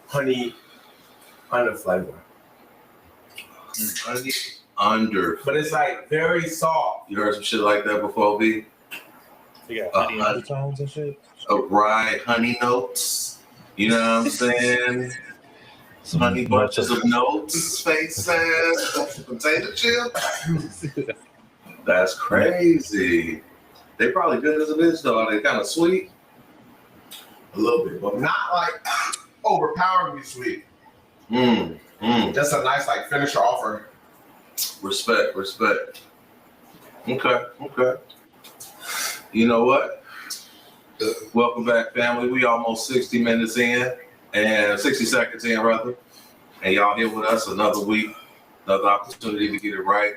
honey under flavor. Honey under. But it's like very soft. You heard some shit like that before, B? You got honey undertones and shit. Right, honey notes. You know what I'm saying? Some honey bunches of notes, faces, potato chips. That's crazy. They probably good as it is though. Are they kind of sweet? A little bit, but not like overpoweringly sweet. Just a nice like finisher offer. Respect. Okay. You know what? Welcome back, family. We almost 60 minutes in, and 60 seconds in, rather. And y'all here with us another week, another opportunity to get it right.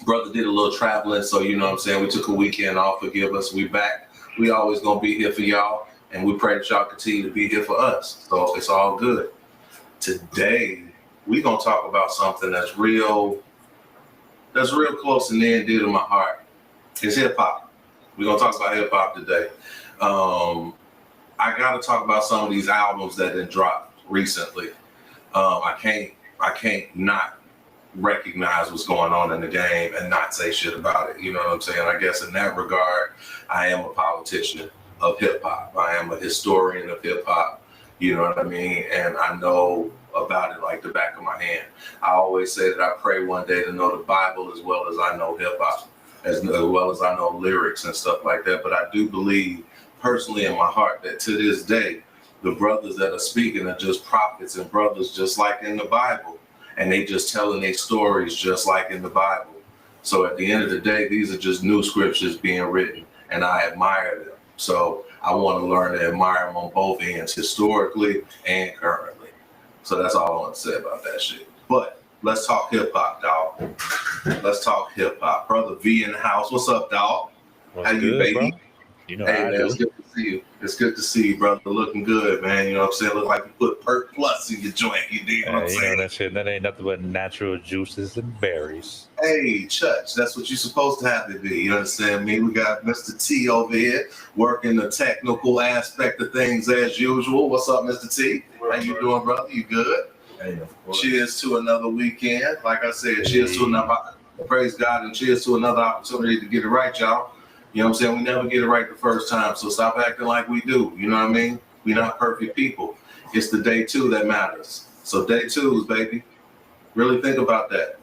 Brother did a little traveling, so you know what I'm saying. We took a weekend off. Forgive us. We back. We always gonna be here for y'all, and we pray that y'all continue to be here for us. So it's all good. Today, we gonna talk about something that's real close and near and dear to my heart. It's hip hop. We're gonna talk about hip hop today. I gotta talk about some of these albums that have dropped recently. I can't not recognize what's going on in the game and not say shit about it. You know what I'm saying? I guess in that regard, I am a politician of hip hop. I am a historian of hip hop. You know what I mean? And I know about it like the back of my hand. I always say that I pray one day to know the Bible as well as I know hip hop, as well as I know lyrics and stuff like that. But I do believe personally in my heart that to this day, the brothers that are speaking are just prophets and brothers just like in the Bible. And they just telling their stories just like in the Bible. So at the end of the day, these are just new scriptures being written, and I admire them. So I want to learn to admire them on both ends, historically and currently. So that's all I want to say about that shit. But let's talk hip hop, dog. Let's talk hip hop. Brother V in the house. What's up, dog? What's how you, good, baby? Bro? You know, hey, man, it's good to see you. It's good to see you, brother. Looking good, man. You know what I'm saying? Look like you put Perk Plus in your joint. You know what I'm saying? You know that shit. That ain't nothing but natural juices and berries. Hey, Church, that's what you're supposed to have to be. You understand me? We got Mr. T over here working the technical aspect of things as usual. What's up, Mr. T? How you doing, brother? You good? Hey, cheers to another weekend. Like I said, cheers to another, praise God, and cheers to another opportunity to get it right, y'all. You know what I'm saying? We never get it right the first time, so stop acting like we do. You know what I mean? We're not perfect people. It's the day two that matters. So day twos, baby. Really think about that.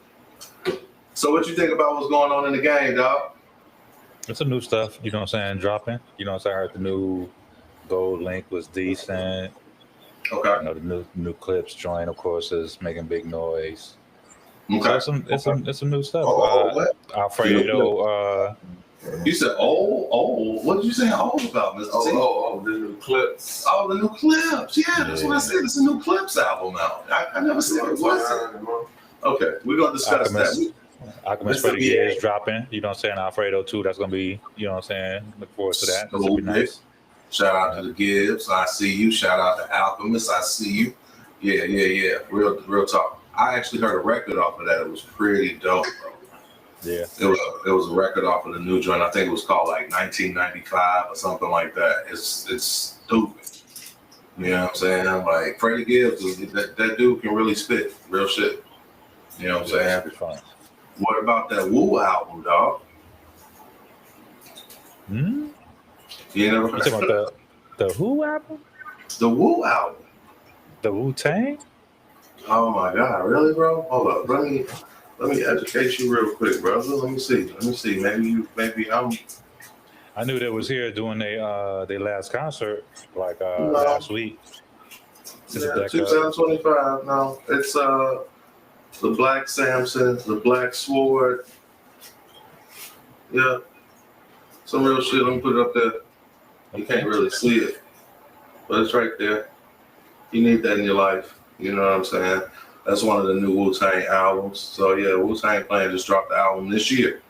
So what you think about what's going on in the game, dog? It's some new stuff, you know what I'm saying, dropping. You know what I'm saying? I heard the new Gold Link was decent. Okay. You know, the new Clips joint, of course, is making big noise. Okay. So it's some new stuff. What? Alfredo. You said old. What did you say old about, Mr. T? Oh, the new Clips. Oh, the new Clips. Yeah, that's what I said. It's a new Clips album out. I never said it wasn't. Okay, we're going to discuss that. Alchemist for the Years dropping. You know what I'm saying? Alfredo too. That's going to be, you know what I'm saying? Look forward to that. That's going to be nice. Shout out to the Gibbs. I see you. Shout out to Alchemist. I see you. Yeah. Real talk. I actually heard a record off of that. It was pretty dope, bro. Yeah. It was a record off of the new joint. I think it was called like 1995 or something like that. It's stupid. You know what I'm saying? Like Freddie Gibbs, that dude can really spit real shit. You know what I'm saying? Fun. What about that Wu album, dog? You know, talking about the Who album? The Wu album. The Wu-Tang? Oh my God, really, bro? Hold up, let me educate you real quick, brother. Let me see. Maybe I'm. I knew they was here doing their last concert last week. Yeah, 2025. No, it's the Black Samson, the Black Sword. Yeah, some real shit. Let me put it up there. You can't really see it, but it's right there. You need that in your life. You know what I'm saying? That's one of the new Wu-Tang albums. So yeah, Wu-Tang Clan just dropped the album this year.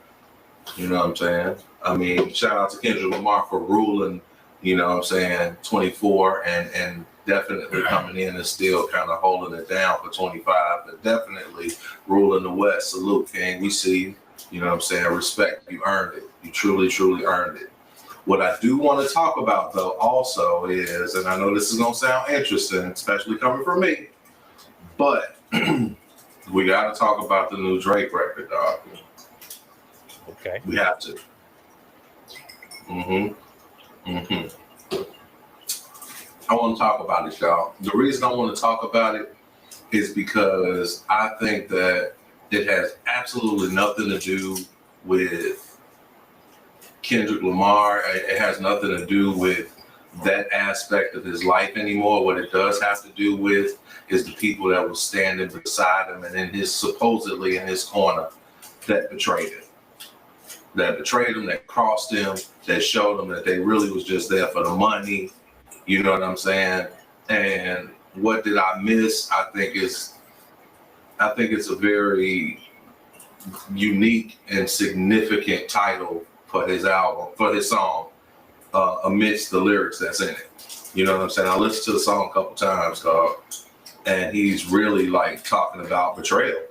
You know what I'm saying? I mean, shout out to Kendrick Lamar for ruling, you know what I'm saying, 24 and definitely coming in and still kind of holding it down for 25, but definitely ruling the West. Salute, King. We see you. You know what I'm saying? Respect. You earned it. You truly, truly earned it. What I do want to talk about though also is, and I know this is gonna sound interesting, especially coming from me, but we got to talk about the new Drake record, dog. Okay. We have to. I want to talk about it, y'all. The reason I want to talk about it is because I think that it has absolutely nothing to do with Kendrick Lamar. It has nothing to do with that aspect of his life anymore. What it does have to do with is the people that were standing beside him and supposedly in his corner that betrayed him. That crossed him, that showed him that they really was just there for the money. You know what I'm saying? And what did I miss? I think it's a very unique and significant title for his album, for his song, amidst the lyrics that's in it. You know what I'm saying? I listened to the song a couple times, dog, and he's really like talking about betrayal.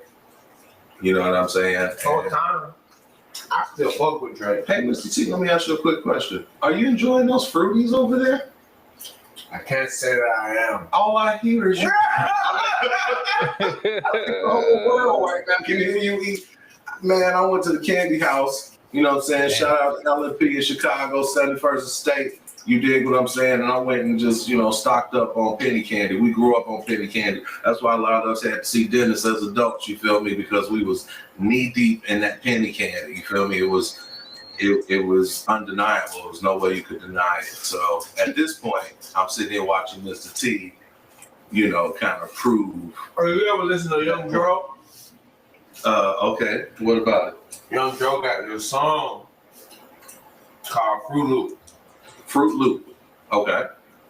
You know what I'm saying? All the time. I still fuck with Drake. Hey, Mr. T, let me ask you a quick question. Are you enjoying those fruities over there? I can't say that I am. All I hear is you. Oh, world right now. Can you hear you eat? Man, I went to the candy house. You know what I'm saying? Shout out to LNP in Chicago, 71st Estate. You dig what I'm saying? And I went and just, stocked up on penny candy. We grew up on penny candy. That's why a lot of us had to see Dennis as adults, you feel me? Because we was knee deep in that penny candy, you feel me? It was undeniable. There was no way you could deny it. So at this point, I'm sitting here watching Mr. T, kind of prove. Are you ever listen to Young Dro? Okay. What about it? Young Dro got this song called Fruit Loop. Fruit Loop. Okay.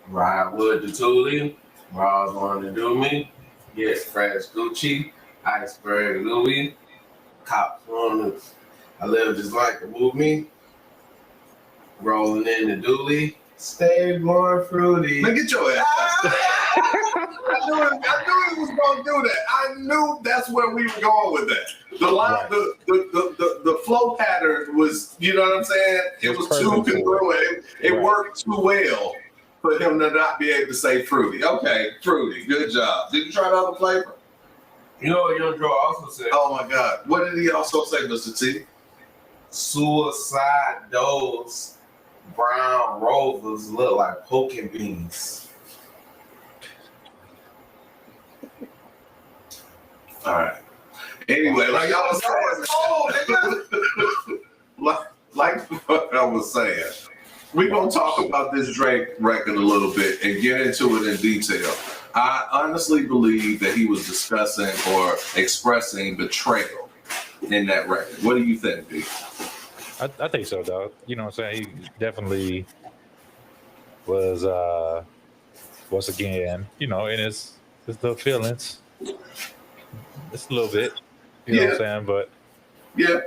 Ride with the Thule, Raws on to do me, get fresh Gucci, Iceberg Louis, cops on the, I live just like the movie, rolling in the dually, stay more fruity. Man, get your ass. I knew he was gonna do that. I knew that's where we were going with that. The line, Right. the flow pattern was, you know what I'm saying? It was too congruent. It Right. worked too well for him to not be able to say fruity. Okay, fruity. Good job. Did you try the other flavor? You know what Young Dro also said? Oh my God. What did he also say, Mr. T? Suicide does brown rovers look like poking beans. All right. Anyway, like I was saying, like what I was saying, we're gonna talk about this Drake record a little bit and get into it in detail. I honestly believe that he was discussing or expressing betrayal in that record. What do you think, D? I think so, dog. You know what I'm saying? He definitely was, once again, in his little feelings. Just a little bit. You know what I'm saying? But Yeah,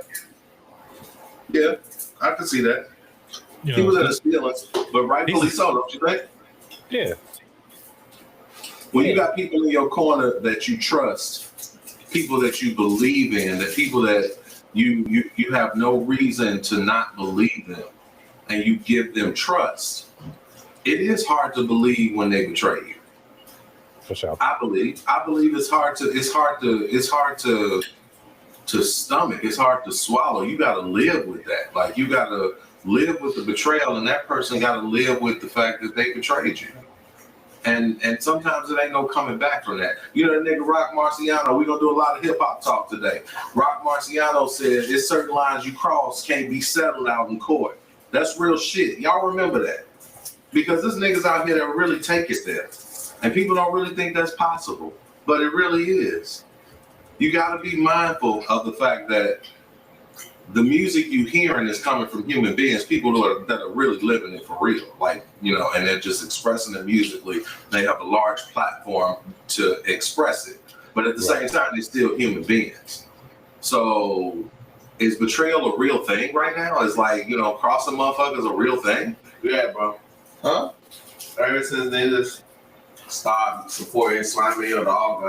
I can see that. you He know, was in his feelings, but rightfully so, don't you think? yeah, When you got people in your corner that you trust, people that you believe in, that people that you have no reason to not believe them, and you give them trust, it is hard to believe when they betray you. for sure. I believe it's hard to stomach. It's hard to swallow. You got to live with that. Like, you got to live with the betrayal, and that person got to live with the fact that they betrayed you. And sometimes it ain't no coming back from that. You know, the nigga Rock Marciano, we're gonna do a lot of hip hop talk today. Rock Marciano said there's certain lines you cross can't be settled out in court. That's real shit. Y'all remember that. Because there's niggas out here that really take it there. And people don't really think that's possible. But it really is. You gotta be mindful of the fact that the music you hearing is coming from human beings, people that are really living it for real. Like, and they're just expressing it musically. They have a large platform to express it. But at the same time, they're still human beings. So is betrayal a real thing right now? Is like, crossing motherfuckers a real thing? Yeah, bro. Huh? Ever since they just stopped supporting Slimy or Dog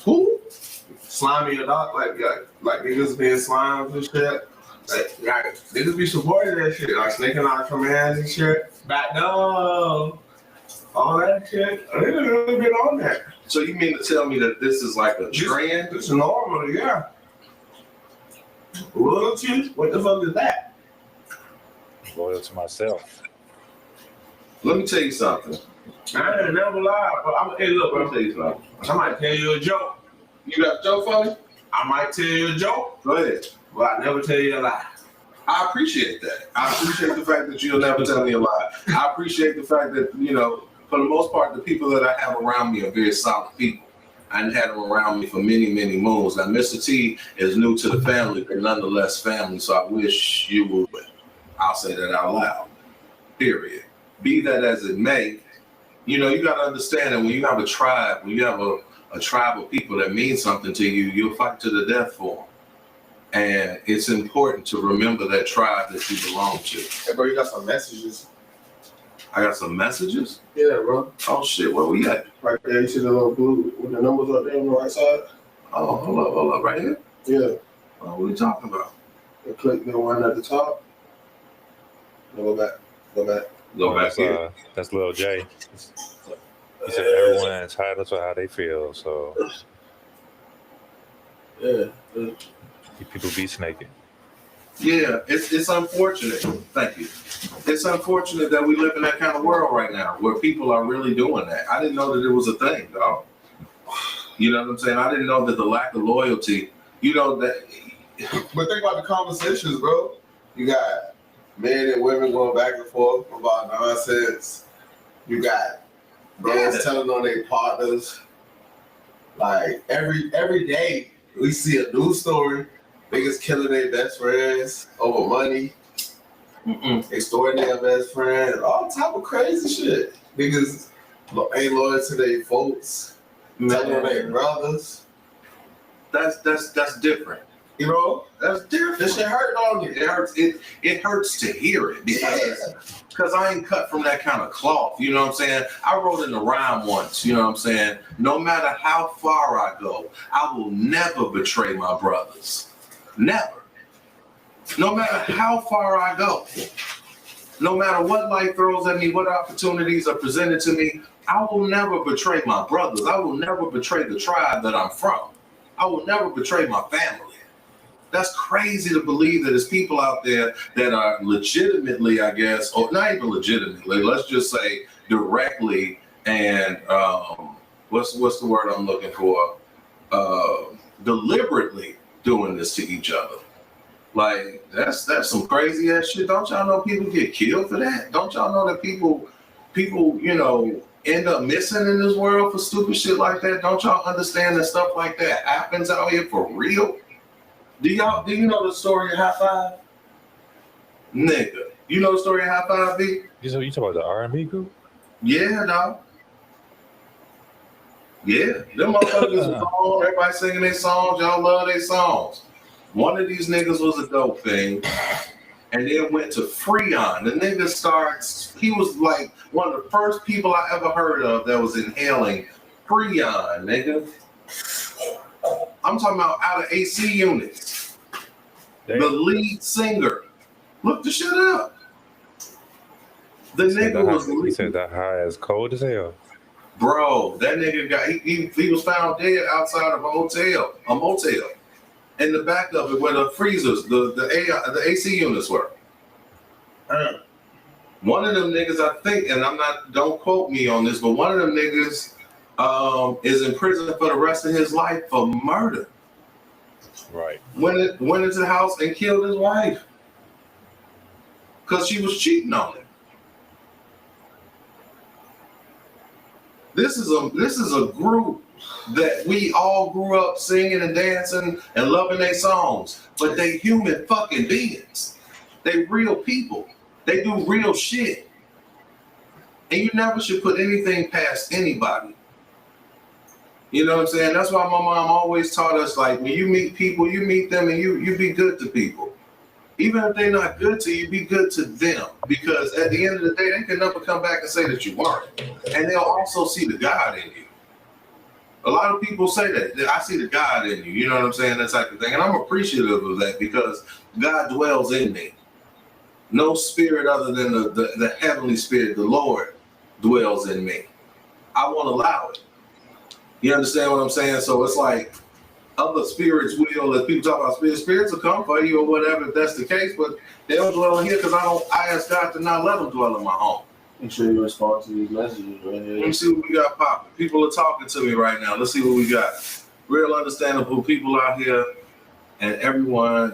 Who? Slimy or Dog, like niggas being slimes and shit. Like, niggas be supporting that shit. Like snaking out from hands and shit. Back down. All that shit. Niggas really been on that. So you mean to tell me that this is like a trend? It's normal, yeah. Loyalty? What the fuck is that? Loyal to myself. Let me tell you something. I ain't never lied, but hey, look, Let me bro. tell you something. I might tell you a joke. You got a joke for me? I might tell you a joke, Go ahead. but I never tell you a lie. I appreciate that. I appreciate the fact that you'll never tell me a lie. I appreciate the fact that, you know, for the most part, the people that I have around me are very solid people. I had them around me for many, many moons. Now, Mr. T is new to the family, but nonetheless family, so I wish you would. I'll say that out loud. Period. Be that as it may, you know, you got to understand that when you have a tribe, when you have a tribe of people that mean something to you, you'll fight to the death for them. And it's important to remember that tribe that you belong to. Hey, bro, you got some messages. I got some messages. Yeah, bro. Oh shit, where we at? Right there, you see the little blue with the numbers up there on the right side? Oh, hold up, right here. Yeah. Oh, what are you talking about? And click the one at the top. Now go back. Go back here. That's Lil J. He said everyone is entitled to how they feel, so Yeah. people be snaking. Yeah, it's unfortunate. Thank you. It's unfortunate that we live in that kind of world right now where people are really doing that. I didn't know that it was a thing, dog. You know what I'm saying? I didn't know that the lack of loyalty, you know, that. But think about the conversations, bro. You got men and women going back and forth about nonsense. You got dads telling on their partners. Like every day we see a news story. Niggas killing their best friends over money, extorting their best friend, all type of crazy shit. Niggas ain't loyal to their folks, telling on their brothers. That's different. You know, That's different. this shit hurt on you. It hurts. It hurts to hear it because I ain't cut from that kind of cloth. You know what I'm saying? I wrote in the rhyme once. You know what I'm saying? No matter how far I go, I will never betray my brothers. Never. No matter how far I go, no matter what life throws at me, what opportunities are presented to me, I will never betray my brothers. I will never betray the tribe that I'm from. I will never betray my family. That's crazy to believe that there's people out there that are legitimately, I guess, or not even legitimately, let's just say directly and what's the word I'm looking for? Deliberately doing this to each other. Like that's some crazy ass shit. Don't y'all know people get killed for that? Don't y'all know that people, you know, end up missing in this world for stupid shit like that? Don't y'all understand that stuff like that happens out here for real? Do you know the story of High Five? Nigga, you know the story of High Five, B? You talking about the R&B group? Yeah, dog. Yeah, them motherfuckers was on, everybody singing their songs, y'all love their songs. One of these niggas was a dope thing, and then went to Freon. The nigga he was like one of the first people I ever heard of that was inhaling Freon, nigga. I'm talking about out of AC Units. Damn. The lead singer. Look the shit up. The nigga was He said that high is cold as hell. Bro, that nigga got he was found dead outside of a motel, in the back of it where the freezers, the AC units were. One of them niggas, I think, and don't quote me on this, but one of them niggas is in prison for the rest of his life for murder. Right. Went into the house and killed his wife because she was cheating on him. This is a group that we all grew up singing and dancing and loving their songs, but they human fucking beings. They real people. They do real shit. And you never should put anything past anybody. You know what I'm saying? That's why my mom always taught us, like, when you meet people, you meet them and you be good to people. Even if they're not good to you, be good to them. Because at the end of the day, they can never come back and say that you weren't. And they'll also see the God in you. A lot of people say that I see the God in you. You know what I'm saying? That type of thing. And I'm appreciative of that because God dwells in me. No spirit other than the heavenly spirit, the Lord, dwells in me. I won't allow it. You understand what I'm saying? So it's like other spirits will, as people talk about spirits will come for you or whatever, if that's the case, but they don't dwell in here because I ask God to not let them dwell in my home. Make sure you respond to these messages right Let here. me see what we got popping. People are talking to me right now. Let's see what we got. Real understandable people out here, and everyone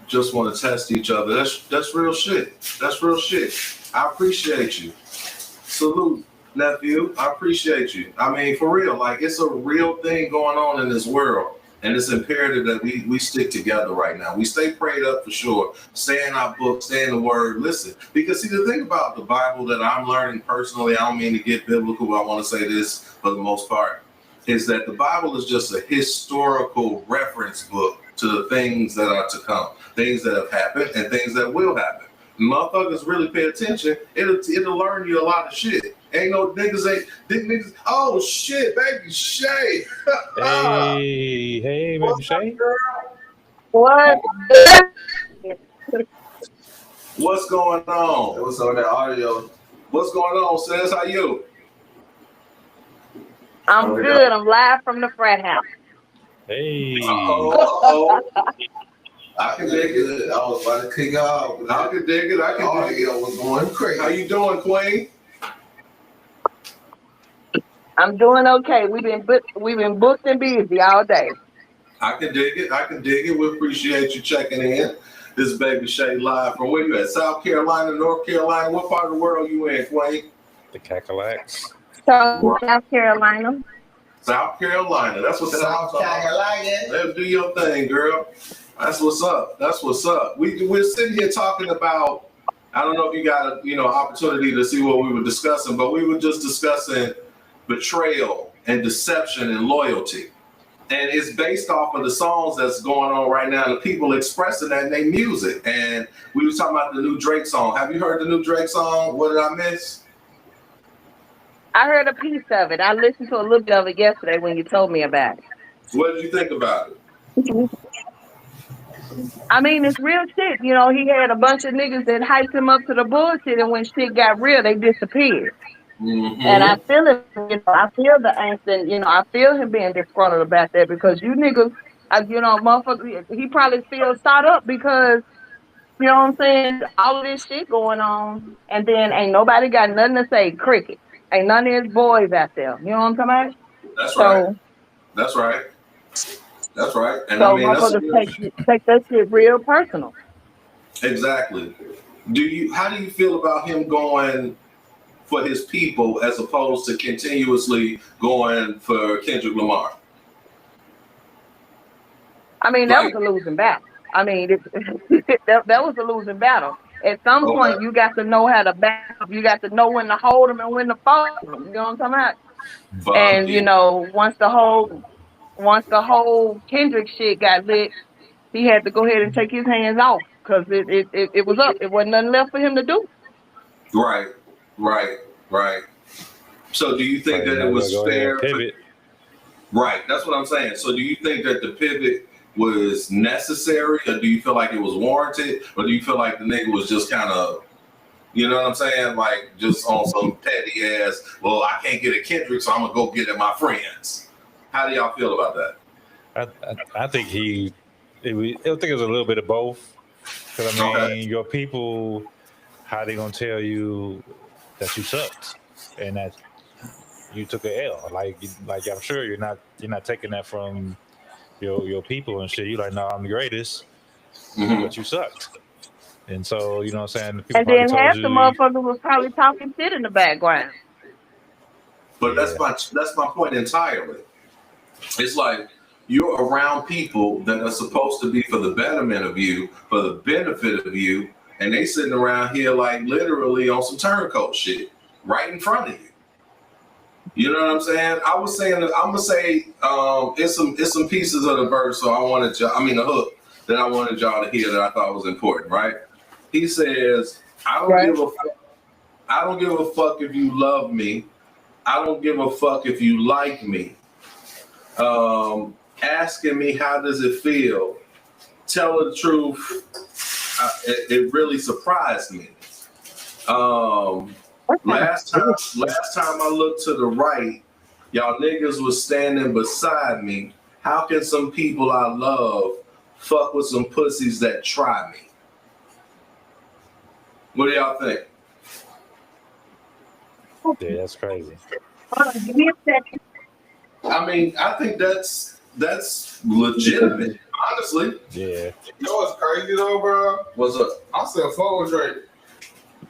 just want to test each other. That's real shit. That's real shit. I appreciate you. Salute, nephew. I appreciate you. I mean, for real, like it's a real thing going on in this world. And it's imperative that we stick together right now. We stay prayed up for sure. Stay in our book, stay in the word, listen. Because see, the thing about the Bible that I'm learning personally, I don't mean to get biblical, but I want to say this for the most part, is that the Bible is just a historical reference book to the things that are to come, things that have happened and things that will happen. Motherfuckers really pay attention, it'll learn you a lot of shit. Ain't no niggas. Oh shit, baby Shay. Hey, baby Shay. What? What's going on? It was on that audio. What's going on, sis? How you? I'm good. I'm live from the frat house. Hey. Uh-oh. I can dig it. I was about to kick off. I can dig it. I The can dig it. audio was going crazy. How you doing, Queen? I'm doing okay. We've been booked and busy all day. I can dig it. I can dig it. We appreciate you checking in. This is Baby Shay live from where you at? South Carolina, North Carolina. What part of the world you in, Queen? The Cackalax. So South Carolina. South Carolina. That's what South Carolina. Let's do your thing, girl. That's what's up. That's what's up. We're sitting here talking about. I don't know if you got a opportunity to see what we were discussing, but we were just discussing betrayal and deception and loyalty. And it's based off of the songs that's going on right now, and people expressing that in their music. And we were talking about the new Drake song. Have you heard the new Drake song? What did I miss? I heard a piece of it. I listened to a little bit of it yesterday when you told me about it. What did you think about it? I mean, it's real shit. You know, he had a bunch of niggas that hyped him up to the bullshit, and when shit got real, they disappeared. Mm-hmm. And I feel it. I feel the angst, and I feel him being disgruntled about that because you niggas, motherfucker, he probably feels caught up because you know what I'm saying, all of this shit going on, and then ain't nobody got nothing to say. Cricket, ain't none of his boys out there. You know what I'm talking about? That's So, right. That's right. That's right. And so I mean, that's motherfuckers take that shit real personal. exactly. How do you feel about him going for his people as opposed to continuously going for Kendrick Lamar? I mean, that was a losing battle. I mean, that was a losing battle. At some point, you got to know how to back up. You got to know when to hold them and when to fold them. You know what I'm talking about? And once the whole Kendrick shit got lit, he had to go ahead and take his hands off because it was up. It wasn't nothing left for him to do. Right. So do you think that it was fair? Pivot. Right. That's what I'm saying. So do you think that the pivot was necessary, or do you feel like it was warranted, or do you feel like the nigga was just kind of, you know what I'm saying, like just on some petty ass, well, I can't get a Kendrick, so I'm gonna go get at my friends? How do y'all feel about that? I think I think it was a little bit of both. Because I mean, your people, how they gonna tell you that you sucked and that you took an L? Like I'm sure you're not taking that from your people and shit. You like, no, I'm the greatest, but you sucked. And so, you know what I'm saying? And then half the motherfucker was probably talking shit in the background. But that's my point entirely. It's like you're around people that are supposed to be for the betterment of you, for the benefit of you, and they sitting around here like literally on some turncoat shit right in front of you. You know what I'm saying? I was saying that I'm gonna say it's some pieces of the verse. So the hook that I wanted y'all to hear that I thought was important. Right? He says, I don't give a fuck if you love me. I don't give a fuck if you like me. Asking me how does it feel? tell the truth, it really surprised me. Last time I looked to the right, y'all niggas was standing beside me. How can some people I love fuck with some pussies that try me? What do y'all think? Yeah, that's crazy. Give me a second. I mean, I think that's legitimate, honestly. Yeah. You know what's crazy though, bro? What's up? I said fuck with Drake.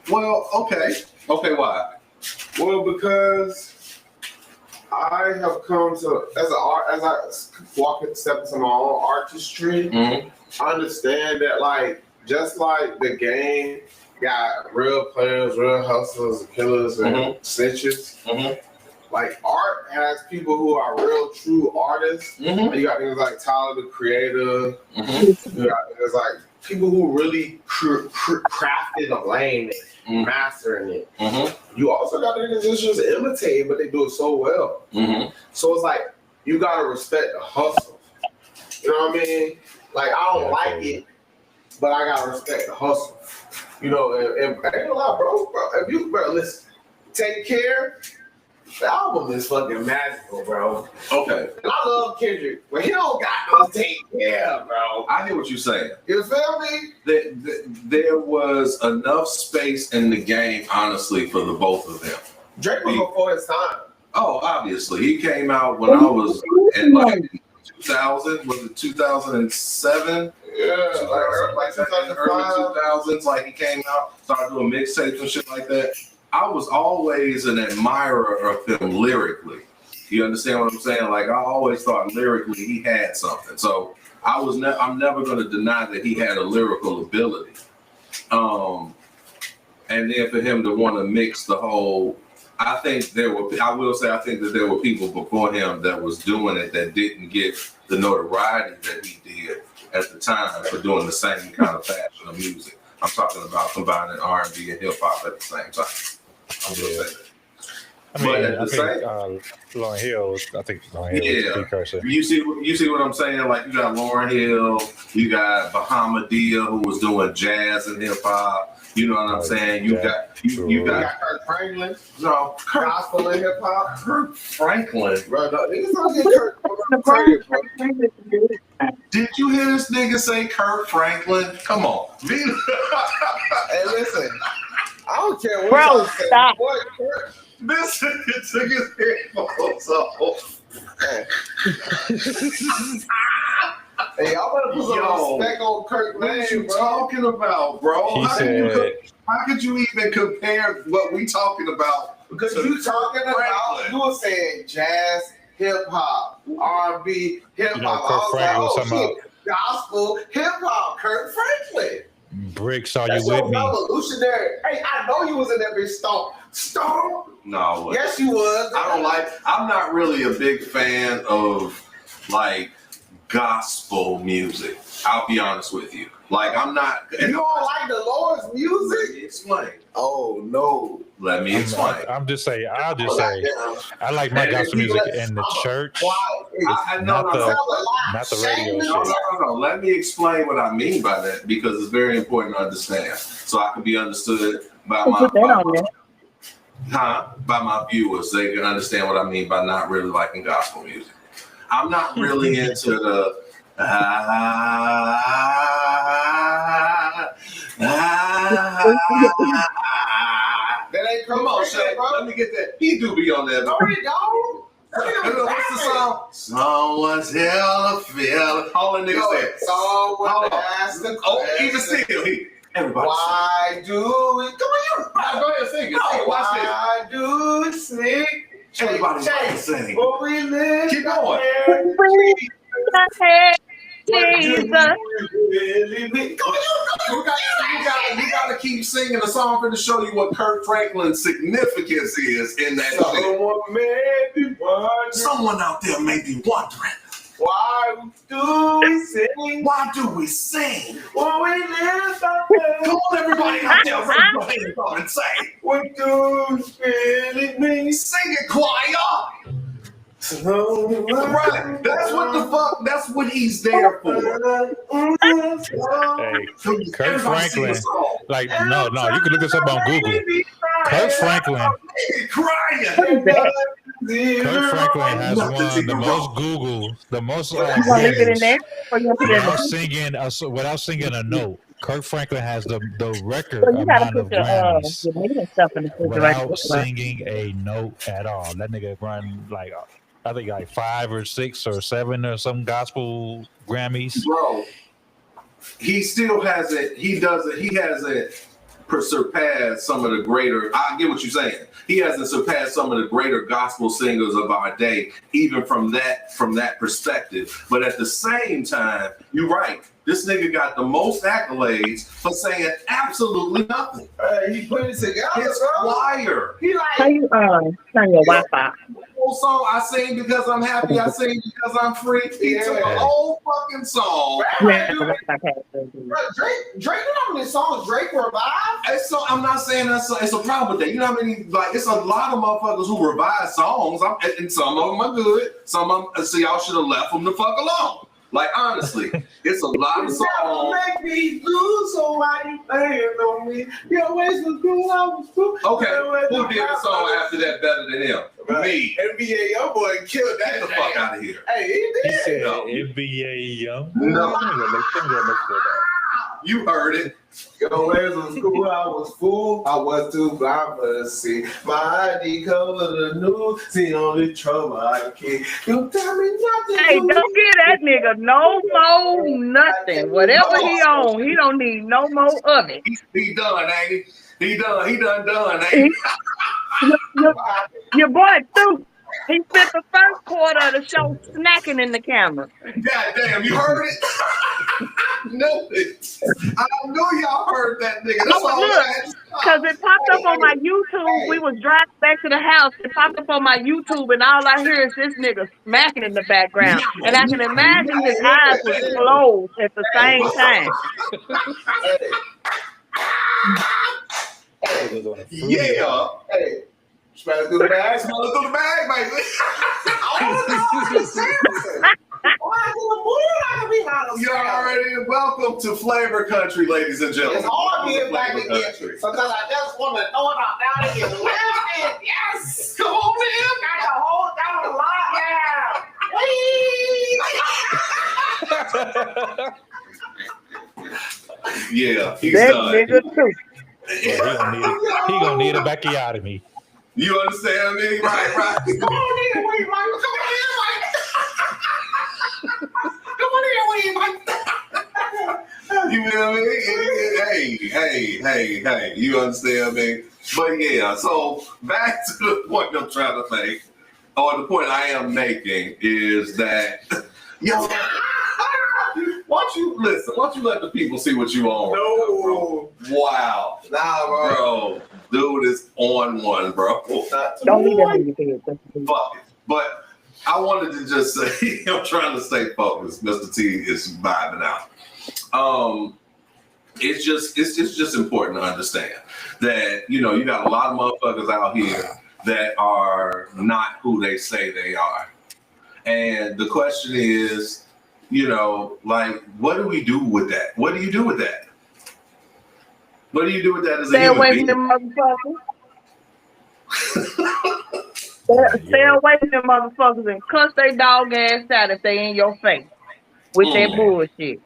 Well, okay. Okay, why? Well, because I have come to as I step into my own artistry, Mm-hmm. I understand that like just like the game got real players, real hustlers, killers, and snitches. Mm-hmm. Like art has people who are real true artists. Mm-hmm. You got things like Tyler the Creator. Mm-hmm. You got there's like people who really crafted a lane and mastering it. Mm-hmm. You also got niggas that's just imitating, but they do it so well. Mm-hmm. So it's like you gotta respect the hustle. You know what I mean? Like I don't like it, but I gotta respect the hustle. You know, and I ain't gonna lie, bro. If you listen, Take Care. The album is fucking magical, bro. Okay. And I love Kendrick, but he don't got no Take Care, bro. I hear what you're saying. You feel me? There was enough space in the game, honestly, for the both of them. Drake was before his time. Oh, obviously. He came out when I was in like 2000. Was it 2007? Yeah, like Early 2000s. Like he came out, started doing mixtapes and shit like that. I was always an admirer of him lyrically. You understand what I'm saying? Like I always thought lyrically he had something. So I'm never going to deny that he had a lyrical ability. And then for him to want to mix the whole, I think that there were people before him that was doing it that didn't get the notoriety that he did at the time for doing the same kind of fashion of music. I'm talking about combining R&B and hip hop at the same time. I'm just saying that. I mean, But at I the think Lauryn Hill. I think Lauryn Hill Yeah. was a precursor. You see what I'm saying? Like you got Lauryn Hill, you got Bahamadia who was doing jazz and hip hop. You know what I'm saying? You got You got Kirk Franklin, gospel and hip hop. Kirk Franklin. Bro, no, niggas don't get Kirk credit, bro. Did you hear this nigga say Kirk Franklin? Come on. Hey, listen, I don't care what Bro, y'all say. stop. Boy, Kirk, This nigga took his headphones off. hey, y'all better put some respect on Kirk What are name, you bro. talking about, bro? He said, How could you even compare what we talking about? Because to you talking Kirk about, Franklin? you were saying jazz, hip hop, R&B, hip hop. You know, Kirk Franklin was talking about gospel, hip hop, Kirk Franklin. Bricks, Are That's You your With Me? revolutionary. Hey, I know you was in that bitch stomp. Stomp. No, Yes, you was. I'm not really a big fan of like gospel music. I'll be honest with you. Like I'm not. You don't like the Lord's music? Explain. Oh no. Let me explain. I'll just say, I like my And gospel if you music let- in the church, No. not the radio No, shit. no. Let me explain what I mean by that because it's very important to understand, so I can be understood by Put that on there. by my viewers. They can understand what I mean by not really liking gospel music. I'm not really into the That ain't Come on, Shay. Let me get that. He do be on that. No, you don't. What's the song? Someone's hella feel. All the niggas there. Someone asked the Even question. still, everybody. Why do we? Come on, you. Go ahead, sing it. Sing it. Watch this. Why do we sing? Everybody Chase, sing. but we live. Keep going. Jesus. Really mean? Come on, You gotta keep singing the song for to show you what Kirk Franklin's significance is in that shit. Someone may be wondering Someone out there may be wondering, why do we sing? why do we sing? When we live out Come there, on, everybody out there, raise your hands up and say, what do we really mean? sing it, choir. Right. That's what the fuck. That's what he's there for. Hey, Kirk Franklin. Like, no, you can look this up on Google. Kirk Franklin. Crying. Kirk Franklin has won the most Google, the most You want to leave it in Grammys there? Or you want to put it in without singing a note. Kirk Franklin has the record So you gotta amount of put your Grammys your meat and stuff in the refrigerator. without singing a note at all. That nigga run like I think like 5 or 6 or 7 or some gospel Grammys. Bro, he still has it. He does it. He hasn't surpassed some of the greater. I get what you're saying. He hasn't surpassed some of the greater gospel singers of our day, even from that perspective. But at the same time, you're right. This nigga got the most accolades for saying absolutely nothing. He put it together, His bro. choir. He How like you turn your Wi-Fi? Whole song. I sing because I'm happy. I sing because I'm free. He took a whole fucking song. Yeah, the Wi-Fi password. bro, Drake, you know how many songs Drake revived? And so I'm not saying it's a problem with that. You know how many, like, it's a lot of motherfuckers who revise songs, and some of them are good. Some of them, so y'all should have left them the fuck alone. Like, honestly, it's a lot of songs. Make me lose, so why you playing on me? You always was cool, I was cool. Okay, who did the song after that better than him? Me. NBA, your boy killed that. Get the fuck out of here. Hey, he He did. said No. NBA Young. No. Let me go look that up. You heard it. Your ways was cool, I was fool. I was too blind for to see. My ID color the news. See only trouble I can. You tell me nothing. Hey, don't give that nigga no more nothing. Whatever he on, he don't need no more of it. He done, ain't he? He done, ain't he? Your boy too. He spent the first quarter of the show snacking in the camera. God damn, you heard it? No, I knew y'all heard that nigga. That's all Look, I had to say. Cause it popped up on my YouTube. We was driving back to the house. It popped up on my YouTube, and all I hear is this nigga smacking in the background. And I can imagine his eyes was closed at the same time. It was on a fruity Yeah. Hey, smell through the bag. Smell it through the bag, baby. You're already welcome to Flavor Country, ladies and gentlemen. It's hard being back Flavor again. Country. Sometimes I just want to throw it out down and get lifted. Yes. Come on, man. Got to hold down the line. Whee! Yeah, he's That done. nigga too. He gonna need a backiotomy. You understand me? Right. Come on in, Wee, Mike. Come on in, Mike. Come on in, Wee, Mike. You feel me? Hey. You understand me? But yeah, so back to the point I'm trying to make, or the point I am making, is that, yo, why don't you let the people see what you on? No. Wow. Nah, bro. Bro, dude is on one, bro. Don't leave that in your head. Fuck it. But I wanted to just say, I'm trying to stay focused. Mr. T is vibing out. It's just important to understand that, you know, you got a lot of motherfuckers out here that are not who they say they are. And the question is, you know, like, what do we do with that? What do you do with that? What do you do with that as a Stay human away being? from them motherfuckers. Stay away from them motherfuckers and cuss they dog ass out if they in your face with that bullshit.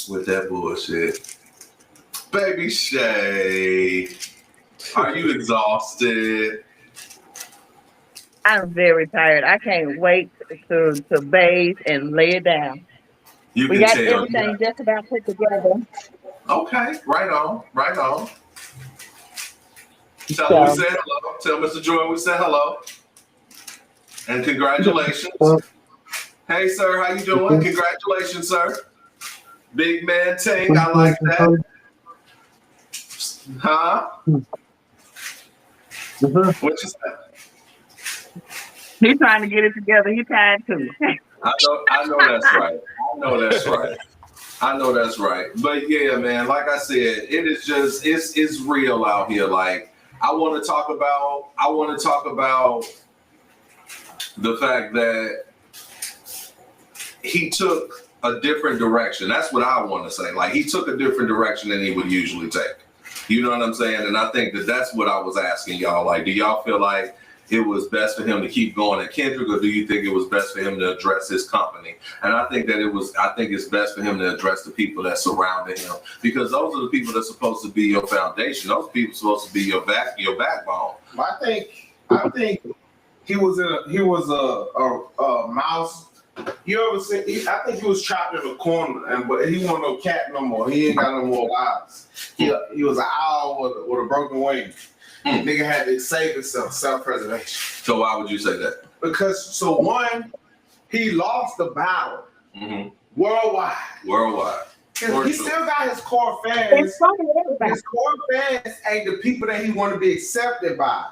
With that bullshit. Baby Shay, are you exhausted? I'm very tired. I can't wait to bathe and lay it down. You We can got tell. everything just about put together. Okay, right on. Tell him we said hello. Tell Mr. Jordan we said hello. And congratulations. Hey, sir, how you doing? Congratulations, sir. Big man Tank, I like that. Huh? What you say? He's trying to get it together. He tired too. I know that's right. But yeah, man, like I said, it is just it's real out here. Like I want to talk about the fact that he took a different direction. That's what I want to say. Like, he took a different direction than he would usually take. You know what I'm saying? And I think that that's what I was asking y'all. Like, do y'all feel like it was best for him to keep going at Kendrick, or do you think it was best for him to address his company? And I think that I think it's best for him to address the people that surrounded him, because those are the people that's supposed to be your foundation. Those people are supposed to be your backbone. I think he was a mouse. You ever see? I think he was trapped in a corner, but he wasn't no cat no more. He ain't got no more lives. He was an owl with a broken wing. Nigga had to save himself, self-preservation. So why would you say that? Because one, he lost the battle worldwide. He still got his core fans. His core fans ain't the people that he want to be accepted by.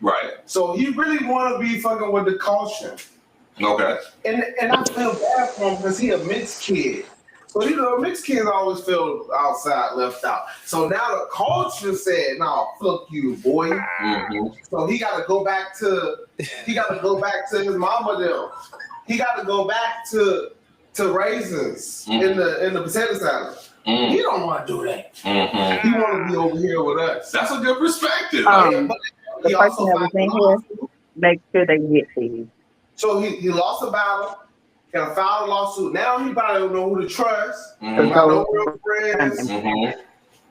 Right. So he really want to be fucking with the culture. Okay. And I feel bad for him because he a mixed kid. So mixed kids always feel outside, left out. So now the culture said, "No, fuck you, boy." So he got to go back to his mama them. He got to go back to raisins in the potato salad. He don't want to do that. He want to be over here with us. That's a good perspective. The person that was in here, make sure they get these. So he lost a battle. Got filed a lawsuit. Now he probably don't know who to trust. Got no real friends.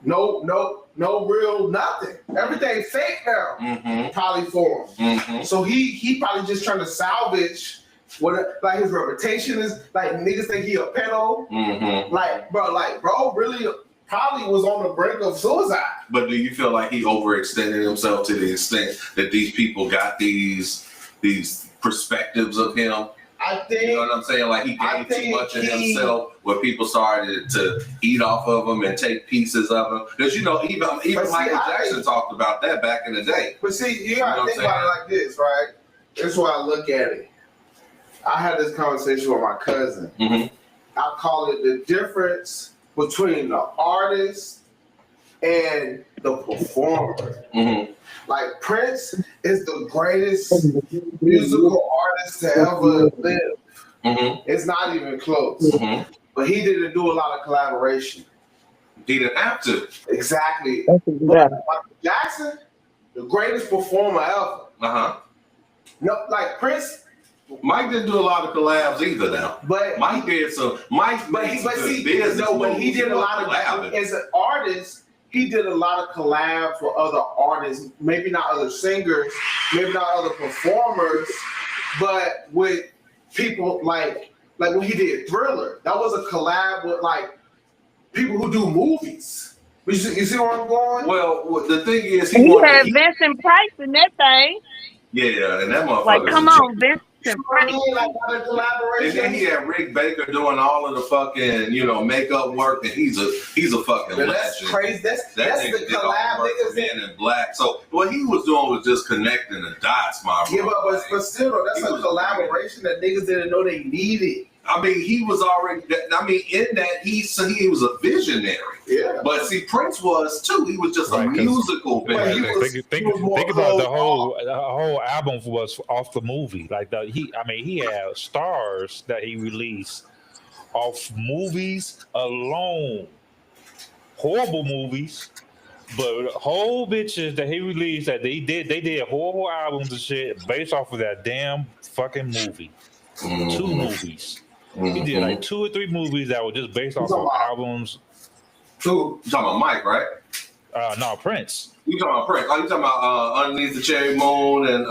No real nothing. Everything fake now. Probably for him. So he probably just trying to salvage what like his reputation is. Like niggas think he a pedo. Like bro really probably was on the brink of suicide. But do you feel like he overextended himself to the extent that these people got these perspectives of him? I think, you know what I'm saying? Like he gave too much of himself, where people started to eat off of him and take pieces of him. Because even Michael Jackson talked about that back in the day. But see, you gotta think about it like this, right? This is why I look at it. I had this conversation with my cousin. I call it the difference between the artist and the performer. Like Prince is the greatest musical artist to ever live. It's not even close. But he didn't do a lot of collaboration. He didn't have to. Exactly. Michael Jackson, the greatest performer ever. No, like Prince. Mike didn't do a lot of collabs either now. But Mike did some. When he did a lot of as an artist. He did a lot of collabs with other artists, maybe not other singers, maybe not other performers, but with people like when he did Thriller. That was a collab with like people who do movies. You see where I'm going? Well, the thing is, he had Vincent Price in that thing. Yeah, and that motherfucker. Like, come on, Vincent. And then he had Rick Baker doing all of the fucking, makeup work, and he's a fucking legend. That's crazy. That's the collab niggas Men in Black. So what he was doing was just connecting the dots, my bro. Yeah, but still, though, that's a collaboration that niggas didn't know they needed. I mean, he was already. In that he was a visionary. Yeah. But see, Prince was too. He was just a musical visionary. Think about the whole album was off the movie. Like he had stars that he released off movies alone. Horrible movies, but whole bitches that he released that they did horrible albums and shit based off of that damn fucking movie. 2 movies. He did like 2 or 3 movies that were just based off of albums. You talking about Mike, right? No, Prince. You talking about Prince? You talking about Underneath the Cherry Moon and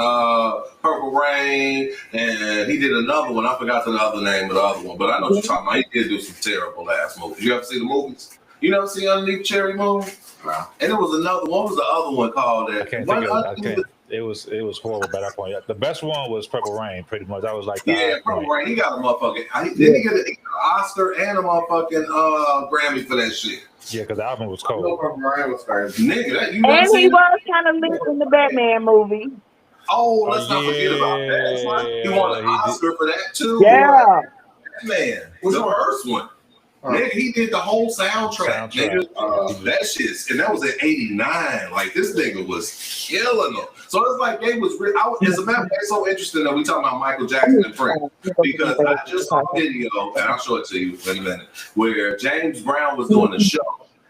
Purple Rain, and he did another one. I forgot the other name of the other one, but I know what you're talking about. He did do some terrible ass movies. You ever see the movies? You never see Underneath the Cherry Moon? No. And it was another. What was the other one called? I can't think of it. It was horrible by that point. The best one was Purple Rain, pretty much. That was like Purple Rain. He got a motherfucking. Did he get an Oscar and a motherfucking Grammy for that shit? Yeah, because the album was cold. Purple Rain was crazy. Nigga, and he was kind of linked in the Batman movie. Oh, let's not forget about that. He won an Oscar for that too. Yeah. Batman was the first one. Nigga, he did the whole soundtrack. Nigga, that shit, and that was in '89. Like this nigga was killing them. So it's like they was real. As a matter of fact, it's so interesting that we talking about Michael Jackson and Prince because I just saw a video, and I'll show it to you in a minute, where James Brown was doing a show.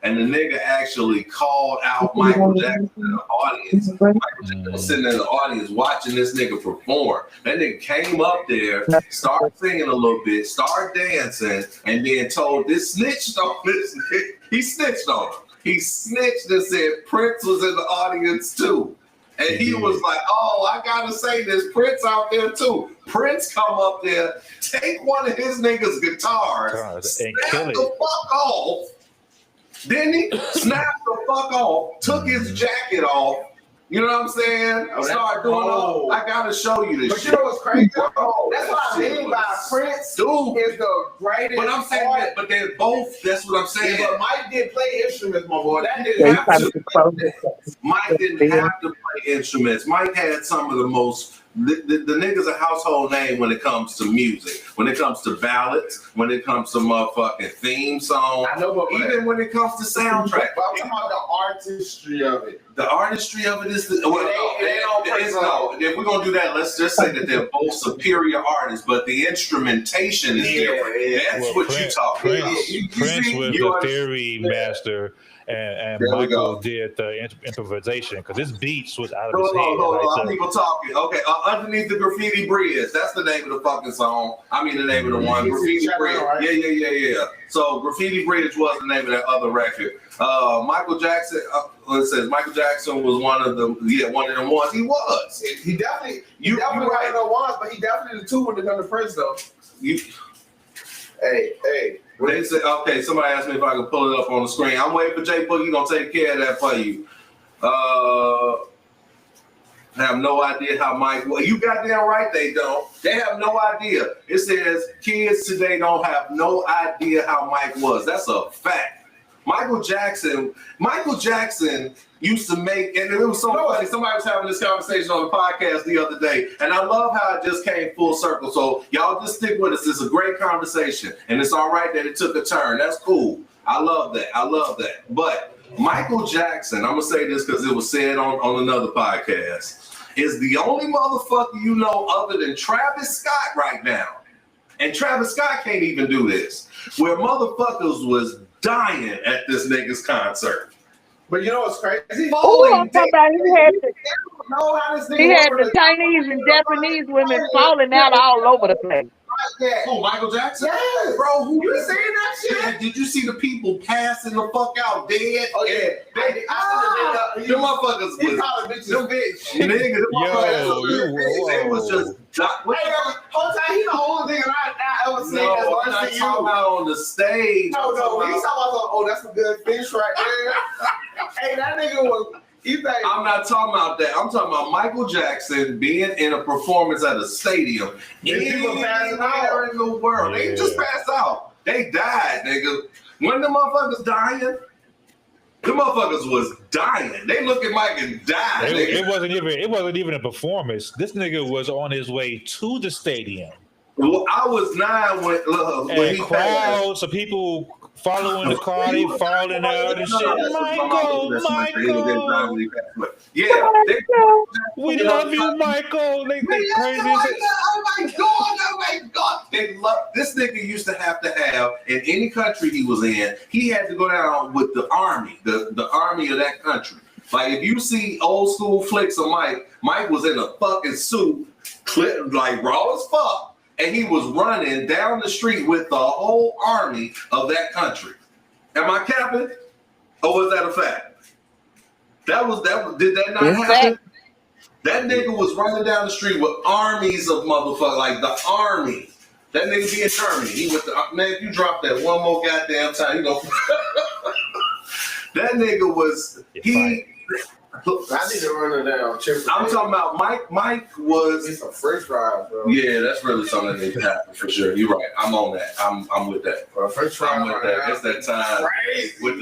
And the nigga actually called out Michael Jackson in the audience. Michael Jackson was sitting in the audience watching this nigga perform. That nigga came up there, started singing a little bit, started dancing, and then told this snitched on this nigga. He snitched on him. He snitched and said Prince was in the audience too. And he was like, oh, I gotta say this, Prince out there too. Prince come up there, take one of his niggas' guitars, and snap kill the it. fuck off. Then he snapped the fuck off, took his jacket off. You know what I'm saying? I started doing all. I gotta show you this. But shit. you know what's crazy? Bro, That's what I mean by Prince dude. is the greatest. But I'm saying that, but they're both. That's what I'm saying. Yeah, but Mike did play instruments, my boy. That didn't have to. Mike didn't have to play instruments. Mike had some of the most. The nigga's a household name when it comes to music, when it comes to ballads, when it comes to motherfucking theme songs, I know, but even when it comes to soundtrack. But I'm talking about the artistry of it. The artistry of it is the. Well, if we're gonna do that, let's just say that they're both superior artists, but the instrumentation is different. Yeah. That's what Prince, you talking about. Prince was the theory master, and There we Michael go. did the improvisation because his beats was out of Hold his head. on. Like, People talking. Okay, underneath the graffiti bridge. That's the name of the fucking song. I mean, the name of the one. Graffiti Bridge. Right? Yeah. So Graffiti Bridge was the name of that other record. Michael Jackson. It says Michael Jackson was one of them. Yeah, one of them ones. He was. He definitely, You one right. of the ones, but he definitely the two when it comes to Prince though. You. Hey. They said, okay, somebody asked me if I could pull it up on the screen. I'm waiting for Jay Boogie. He's going to take care of that for you. I have no idea how Mike was. You goddamn right they don't. They have no idea. It says kids today don't have no idea how Mike was. That's a fact. Michael Jackson used to make, and it was so funny. Somebody was having this conversation on the podcast the other day, and I love how it just came full circle. So y'all just stick with us. It's a great conversation, and it's all right that it took a turn. That's cool. I love that. But Michael Jackson, I'm gonna say this because it was said on another podcast, is the only motherfucker you know other than Travis Scott right now, and Travis Scott can't even do this, where motherfuckers was dying at this nigga's concert. But you know what's crazy? Oh, I'm talking about he had the the Chinese and Japanese women falling out all over the place. Who, Michael Jackson? Yes. Bro, who You seen that shit? Did you see the people passing the fuck out dead? Oh yeah. Them motherfuckers He was called bitches them bitch. niggas. Them Yo, they was just Hey, whole time he the only nigga I ever seen that's I'm worse not than talking you. about on the stage. No, I'm talking he's about- talking about, oh, that's a good fish right there. Hey, that nigga was, he think, I'm not talking about that. I'm talking about Michael Jackson being in a performance at a stadium. And people passing Anywhere out. in the world. They just Yeah. passed out. They died, nigga. When the motherfuckers dying, the motherfuckers was dying. They look at Mike and died. it wasn't even a performance. This nigga was on his way to the stadium. Well, I was 9 when And he passed. crowds of people following the car, they falling out and shit. Michael. Yeah, We love you, Michael. They crazy. Oh my God. They love this nigga used to have in any country he was in, he had to go down with the army, the army of that country. Like if you see old school flicks of Mike was in a fucking suit, like raw as fuck, and he was running down the street with the whole army of that country. Am I capping? Or was that a fact? Did that not happen? That nigga was running down the street with armies of motherfuckers, like the army. That nigga be in Germany. He with the man. If you drop that one more goddamn time, you know. That nigga was he. I need to run it down. I'm talking about Mike. Mike was. It's a French fries, bro. Yeah, that's really something that needs to happen for sure. You're right. I'm on that. I'm with that. Bro, French fries. I'm with that. It's that time Crazy. with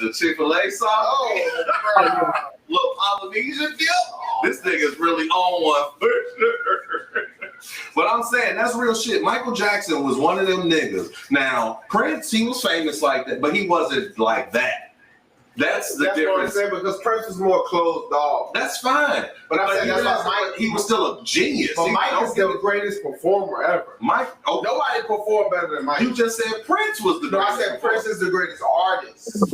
the Chick-fil-A sauce. Oh, bro. Little Polynesian dip. This nigga's really on one for sure. But I'm saying that's real shit. Michael Jackson was one of them niggas. Now, Prince, he was famous like that, but he wasn't like that. That's the That's what I'm difference. saying, because Prince was more closed off. That's fine. But I'm saying even that's why as- he was still a genius. But He- Mike don't is get the it- greatest performer ever. Mike. Oh, Nobody performed better than Mike. you just said Prince was the No, I greatest. said Prince is the greatest artist.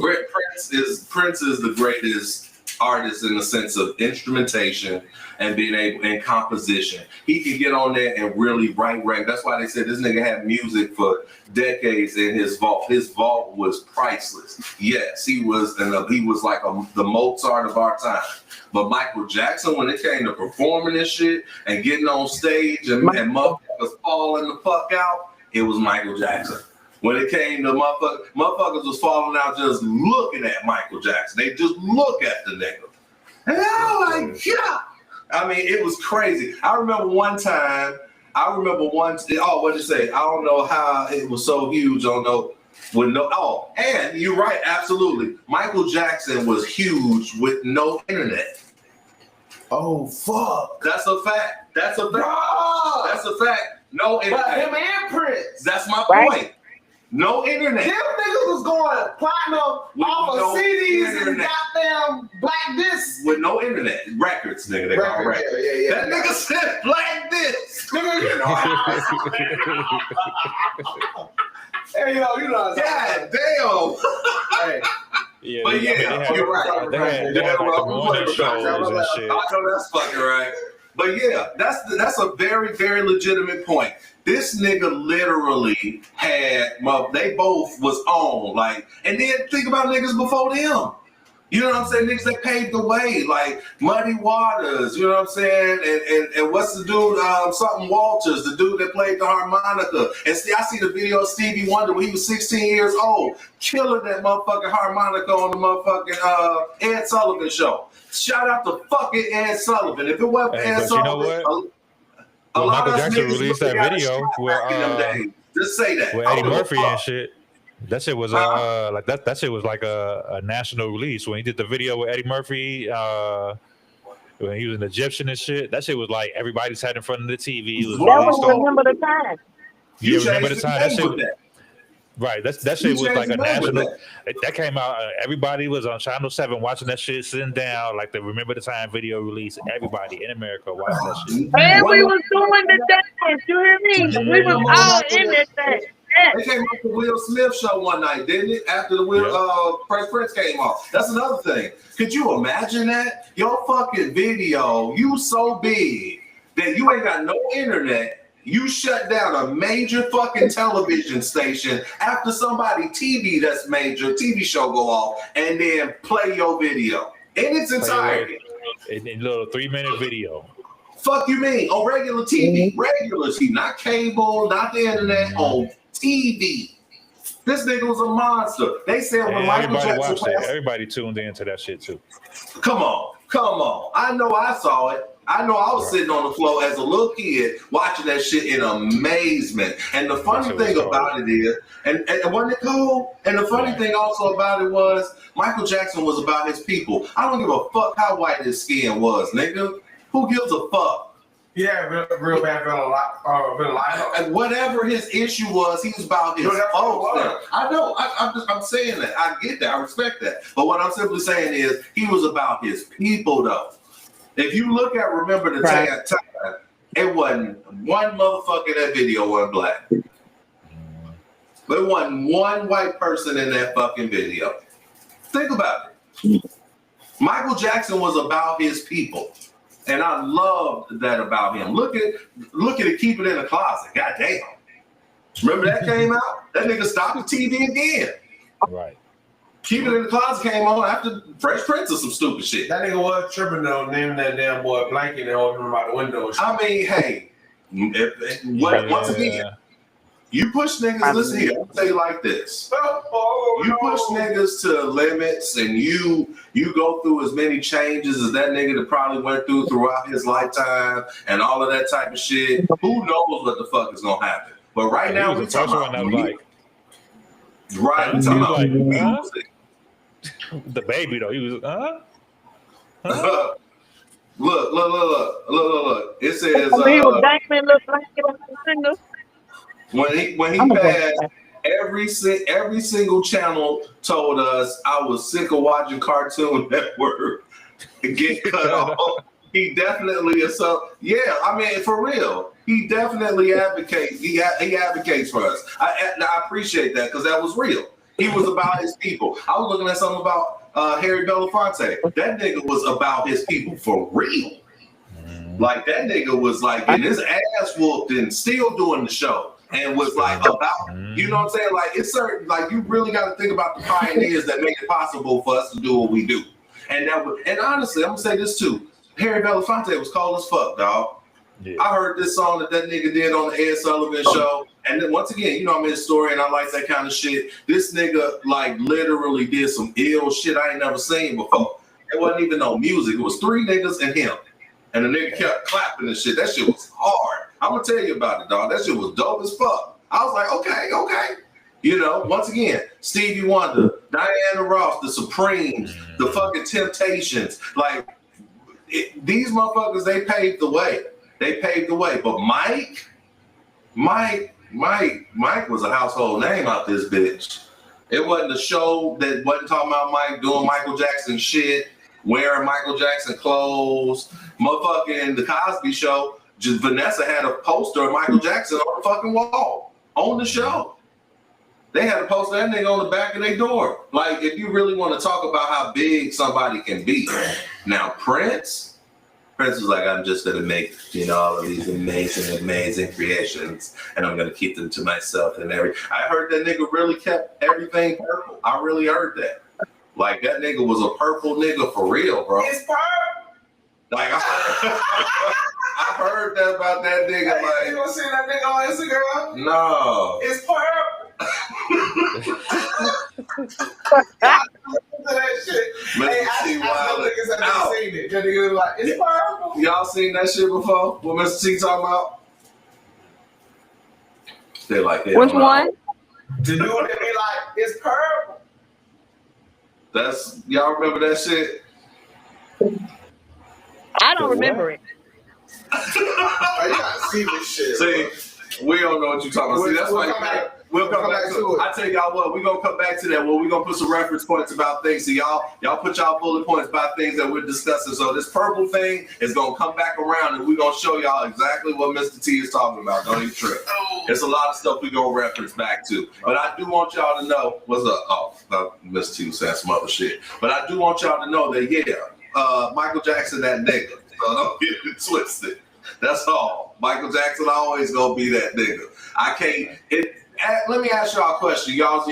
Prince is the greatest artist in the sense of instrumentation and being able in composition. He could get on there and really write. That's why they said this nigga had music for decades in his vault. His vault was priceless. Yes, he was, and he was like the Mozart of our time. But Michael Jackson, when it came to performing this shit and getting on stage and motherfuckers falling the fuck out, it was Michael Jackson. When it came to motherfuckers was falling out just looking at Michael Jackson. They just look at the nigga. And I'm like, yeah. I mean, it was crazy. I remember one time, oh, what'd you say? I don't know how it was so huge. I don't know. And you're right, absolutely. Michael Jackson was huge with no internet. Oh, fuck. That's a fact. That's a fact. Bro. That's a fact. No But internet. him and Prince. That's my Right. point. No internet. Them niggas was going platinum With off no of CDs and internet. goddamn black discs. With no internet. Records, nigga. They call records. Yeah. That nigga said black this. Nigga, you know. Hey, yo, you know. God damn. Hey, Yeah, But yeah, you're right. They had like the morning shows and shit. I know that's fucking right. But yeah, that's a very, very legitimate point. This nigga literally had, they both was on, like, and then think about niggas before them. You know what I'm saying? Niggas that paved the way, like Muddy Waters, you know what I'm saying? And what's the dude, something Walters, the dude that played the harmonica. And see, I see the video of Stevie Wonder when he was 16 years old, killing that motherfucking harmonica on the motherfucking Ed Sullivan show. Shout out to fucking Ed Sullivan. If it wasn't Hey, Ed but you know Sullivan, what? a When lot Michael of Jackson niggas released would've that got video shot where, back in them days. Just say that. with I Eddie don't give a Murphy and fuck. shit. That shit was like that shit was like a national release when he did the video with Eddie Murphy when he was an Egyptian and shit. That shit was like everybody sat in front of the TV. It was That was released on- remember the time. You Yeah, remember changed the time the that game shit with that. right. That shit You was changed like a the name with national. That came out. Everybody was on Channel 7 watching that shit, sitting down like the Remember the Time video release. Everybody in America watched that shit. And we was doing the dance. You hear me? We was all in this thing. They came off the Will Smith show one night, didn't it? After the Fresh Prince came off. That's another thing. Could you imagine that? Your fucking video, you so big that you ain't got no internet. You shut down a major fucking television station after somebody TV that's major TV show go off and then play your video in its entirety. In a little 3-minute video. Fuck you mean? On regular TV. Regular TV, not cable, not the internet, on TV. This nigga was a monster. They said when And Michael everybody Jackson watched it. passed, Everybody tuned into that shit too. come on. I know I saw it. I know I was sitting on the floor as a little kid watching that shit in amazement. And the funny That shit thing was about it is, and wasn't it cool? And the funny thing also about it was, Michael Jackson was about his people. I don't give a fuck how white his skin was, nigga. Who gives a fuck? Yeah, real bad vitiligo. And whatever his issue was, he was about his No, that's what it folks. was. Now, I know. I'm saying that. I get that. I respect that. But what I'm simply saying is, he was about his people, though. If you look at Remember the Right. Time, it wasn't one motherfucker in that video wasn't black. There wasn't one white person in that fucking video. Think about it. Michael Jackson was about his people. And I loved that about him. Look at it, keep it in the closet. God damn. Remember that came out? That nigga stopped the TV again. Right. Keep it in the closet came on after Fresh Prince or some stupid shit. That nigga was tripping though, naming that damn boy Blanket and holding him out the window. And shit. I mean, hey, once again, you push niggas, listen here, I'll tell you like this. You push niggas to limits and you go through as many changes as that nigga that probably went through throughout his lifetime and all of that type of shit. Who knows what the fuck is gonna happen? But right now, he we're was the first talking one that about was music. like, Right, we're he talking was about like, music. the baby though. He was, Look. It says He was dangling, look like he was a singer. when he I'm a passed, every single channel told us I was sick of watching Cartoon Network get cut off. He definitely is so. Yeah, I mean, for real, he definitely advocates. He advocates for us. I appreciate that because that was real. He was about his people. I was looking at something about Harry Belafonte. That nigga was about his people for real. Like that nigga was like getting his ass whooped and still doing the show. And was like about, you know what I'm saying? Like it's certain, like you really got to think about the pioneers that make it possible for us to do what we do. And that was, and honestly, I'm gonna say this too. Harry Belafonte was cold as fuck, dog. Yeah. I heard this song that nigga did on the Ed Sullivan show, and then once again, you know I'm a historian. I like that kind of shit. This nigga like literally did some ill shit I ain't never seen before. It wasn't even no music. It was 3 niggas and him, and the nigga kept clapping and shit. That shit was hard. I'm gonna tell you about it, dog. That shit was dope as fuck. I was like, okay. You know, once again, Stevie Wonder, Diana Ross, the Supremes, the fucking Temptations. Like, these motherfuckers, they paved the way. They paved the way. But Mike was a household name out this bitch. It wasn't a show that wasn't talking about Mike doing Michael Jackson shit, wearing Michael Jackson clothes. Motherfucking The Cosby Show. Just Vanessa had a poster of Michael Jackson on the fucking wall on the show. They had a poster of that nigga on the back of their door. Like, if you really want to talk about how big somebody can be. Now, Prince was like, I'm just going to make, you know, all of these amazing creations, and I'm going to keep them to myself and everything. I heard that nigga really kept everything purple. I really heard that. Like, that nigga was a purple nigga for real, bro. It's purple. Like, I heard that about that nigga. Like, you gonna see that nigga on Instagram? No. It's purple. That shit. Hey, I know niggas have seen it. That nigga was like, it's purple. Y'all seen that shit before? What Mr. T talking about? They're like, which one? To do it and be like, it's purple. That's, y'all remember that shit? I don't remember it. Oh, you gotta see this shit. See, we don't know what you're talking about. See, that's why we'll come back to it. I tell y'all what, we're gonna come back to that. Well, we're gonna put some reference points about things. So y'all put y'all bullet points about things that we're discussing. So this purple thing is gonna come back around, and we're gonna show y'all exactly what Mr. T is talking about. Don't even trip. There's a lot of stuff we're gonna reference back to. But I do want y'all to know what's up. Oh, Mr. T was saying some other shit. But I do want y'all to know that Michael Jackson, that nigga. So don't get it twisted. That's all. Michael Jackson always gonna be that nigga. I can't. Let me ask y'all a question. Y'all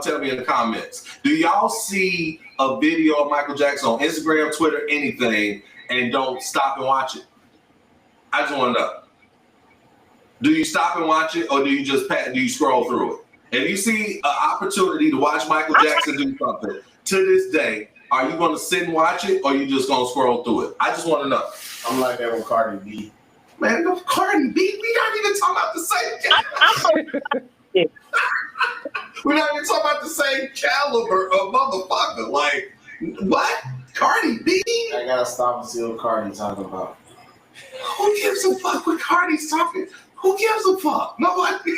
tell me in the comments. Do y'all see a video of Michael Jackson on Instagram, Twitter, anything, and don't stop and watch it? I just want to know. Do you stop and watch it, or do you scroll through it? If you see an opportunity to watch Michael Jackson do something to this day, are you going to sit and watch it, or are you just going to scroll through it? I just want to know. I'm like that with Cardi B. Man, no Cardi B. We not even talking about the same caliber. We're not even talking about the same caliber of motherfucker. Like, what? Cardi B? I gotta stop and see what Cardi talking about. Who gives a fuck what Cardi's talking? Who gives a fuck? Nobody.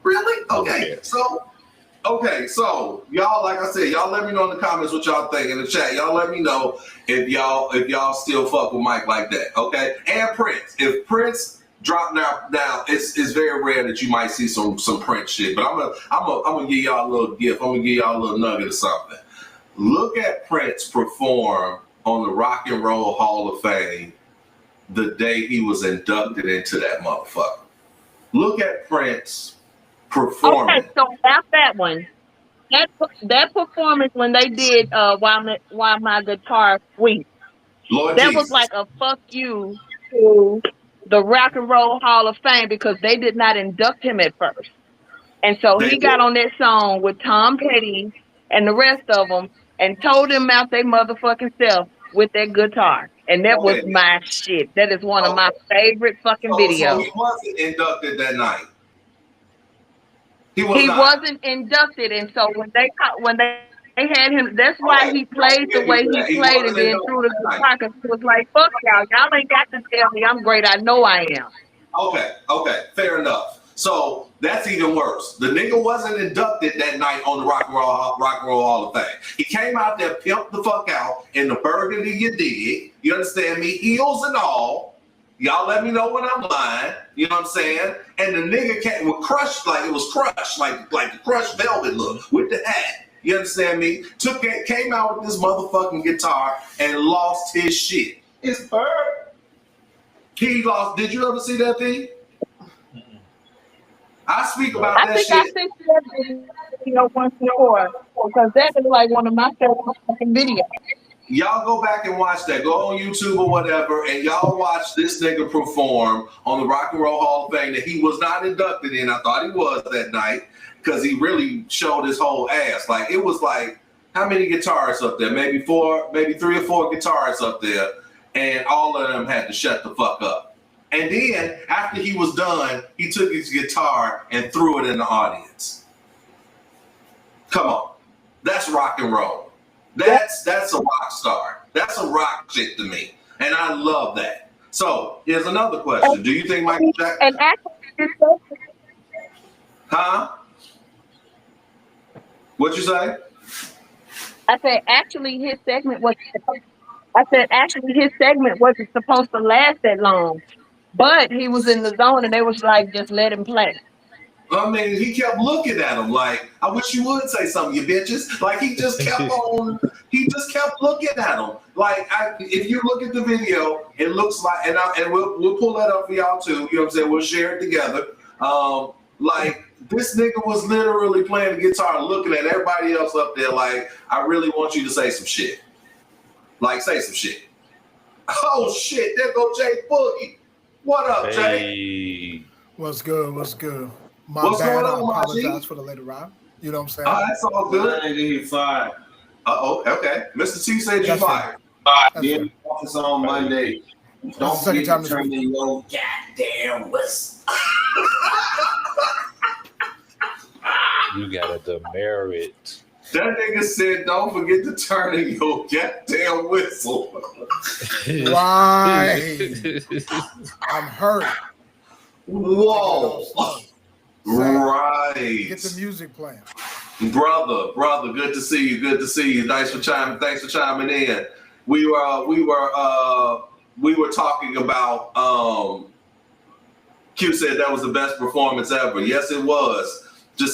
Really? Okay, so y'all, like I said, y'all let me know in the comments what y'all think in the chat. Y'all let me know if y'all still fuck with Mike like that, okay? And Prince. If Prince drop now, it's very rare that you might see some Prince shit. But I'm gonna give y'all a little gift. I'm gonna give y'all a little nugget or something. Look at Prince perform on the Rock and Roll Hall of Fame the day he was inducted into that motherfucker. Look at Prince performing. Okay, so about that one, that performance when they did "Why My Guitar Sweet," Lord that Jesus. was like a fuck you to the Rock and Roll Hall of Fame because they did not induct him at first, and so he got on that song with Tom Petty and the rest of them and told them out their motherfucking self with that guitar, and that was my shit. That is one of my favorite fucking videos. So he wasn't inducted that night. He wasn't inducted, and so when they had him, that's why he played the way he played, and then threw the guitar because he was like, "Fuck y'all ain't got to tell me I'm great. I know I am." Okay, fair enough. So That's even worse. The nigga wasn't inducted that night on the Rock and Roll Hall of Fame. He came out there, pimped the fuck out in the burgundy you dig. You understand me? Heels and all. Y'all let me know when I'm lying. You know what I'm saying? And the nigga came with crushed, like it was crushed, like the crushed velvet look with the hat. You understand me? Came out with this motherfucking guitar and lost his shit. It's Bird. He lost. Did you ever see that thing? I speak about I that think shit. I sent you that video once before because that is like one of my favorite fucking videos. Y'all go back and watch that. Go on YouTube or whatever, and y'all watch this nigga perform on the Rock and Roll Hall of Fame that he was not inducted in. I thought he was that night because he really showed his whole ass. Like it was like how many guitarists up there? Maybe 3 or 4 guitarists up there, and all of them had to shut the fuck up. And then after he was done, he took his guitar and threw it in the audience. Come on, that's rock and roll. That's a rock star. That's a rock chick to me, and I love that. So here's another question: do you think Michael Jackson? And actually, Huh? What'd you say? I said actually his segment wasn't supposed to last that long, but he was in the zone and they was like, just let him play. I mean, he kept looking at him like, I wish you would say something, you bitches. Like he just kept on, he just kept looking at him. Like if you look at the video, it looks like, and we'll pull that up for y'all too. You know what I'm saying? We'll share it together. Like this nigga was literally playing the guitar, looking at everybody else up there. Like, I really want you to say some shit. Like, say some shit. Oh shit! There go Jay Boogie. What up, Jay? Hey, What's good? What's good? My What's bad. going I on, my G? apologize for the late arrival. You know what I'm saying? That's all Good. good. Nigga, he fired. Okay. Mr. T said you That's fired. That's Be right. in the office on Monday. Don't second forget time to this turn week. in your goddamn whistle. you got a demerit. That nigga said, "Don't forget to turn in your goddamn whistle." Right. I'm hurt. Whoa. Right. Get the music playing. Brother, good to see you. Good to see you. Thanks for chiming in. We were talking about Q said that was the best performance ever. Yes, it was.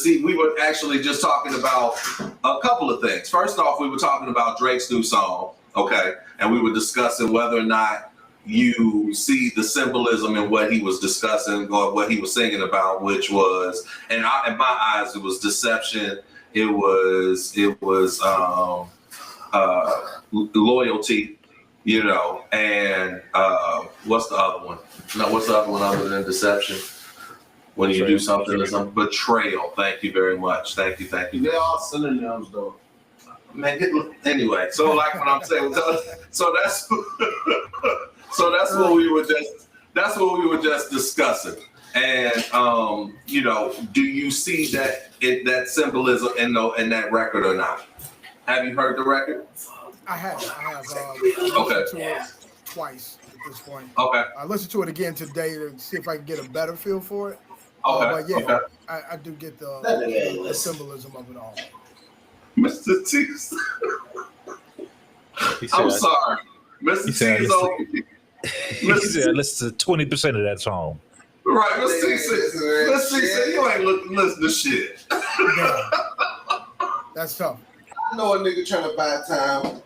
We were actually just talking about a couple of things. First off, we were talking about Drake's new song, okay? And we were discussing whether or not you see the symbolism in what he was discussing or what he was singing about, which was, in my eyes, it was deception. It was loyalty, you know, and what's the other one? No, what's the other one other than deception? When you do something or something, betrayal. Thank you very much. Thank you. They're all synonyms, though. Man, anyway, so like what I'm saying, so that's what we were just discussing. And you know, do you see that symbolism in that record or not? Have you heard the record? I have Okay. listened to it twice at this point. Okay. I listened to it again today to see if I can get a better feel for it. Okay. But yeah, Okay. I do get the symbolism of it all. Mr. T. I'm sorry. Mr. T is on. He said, listen to 20% of that song. Right, Mr. T said, you ain't listen to shit. Yeah. That's tough. I know a nigga trying to buy time.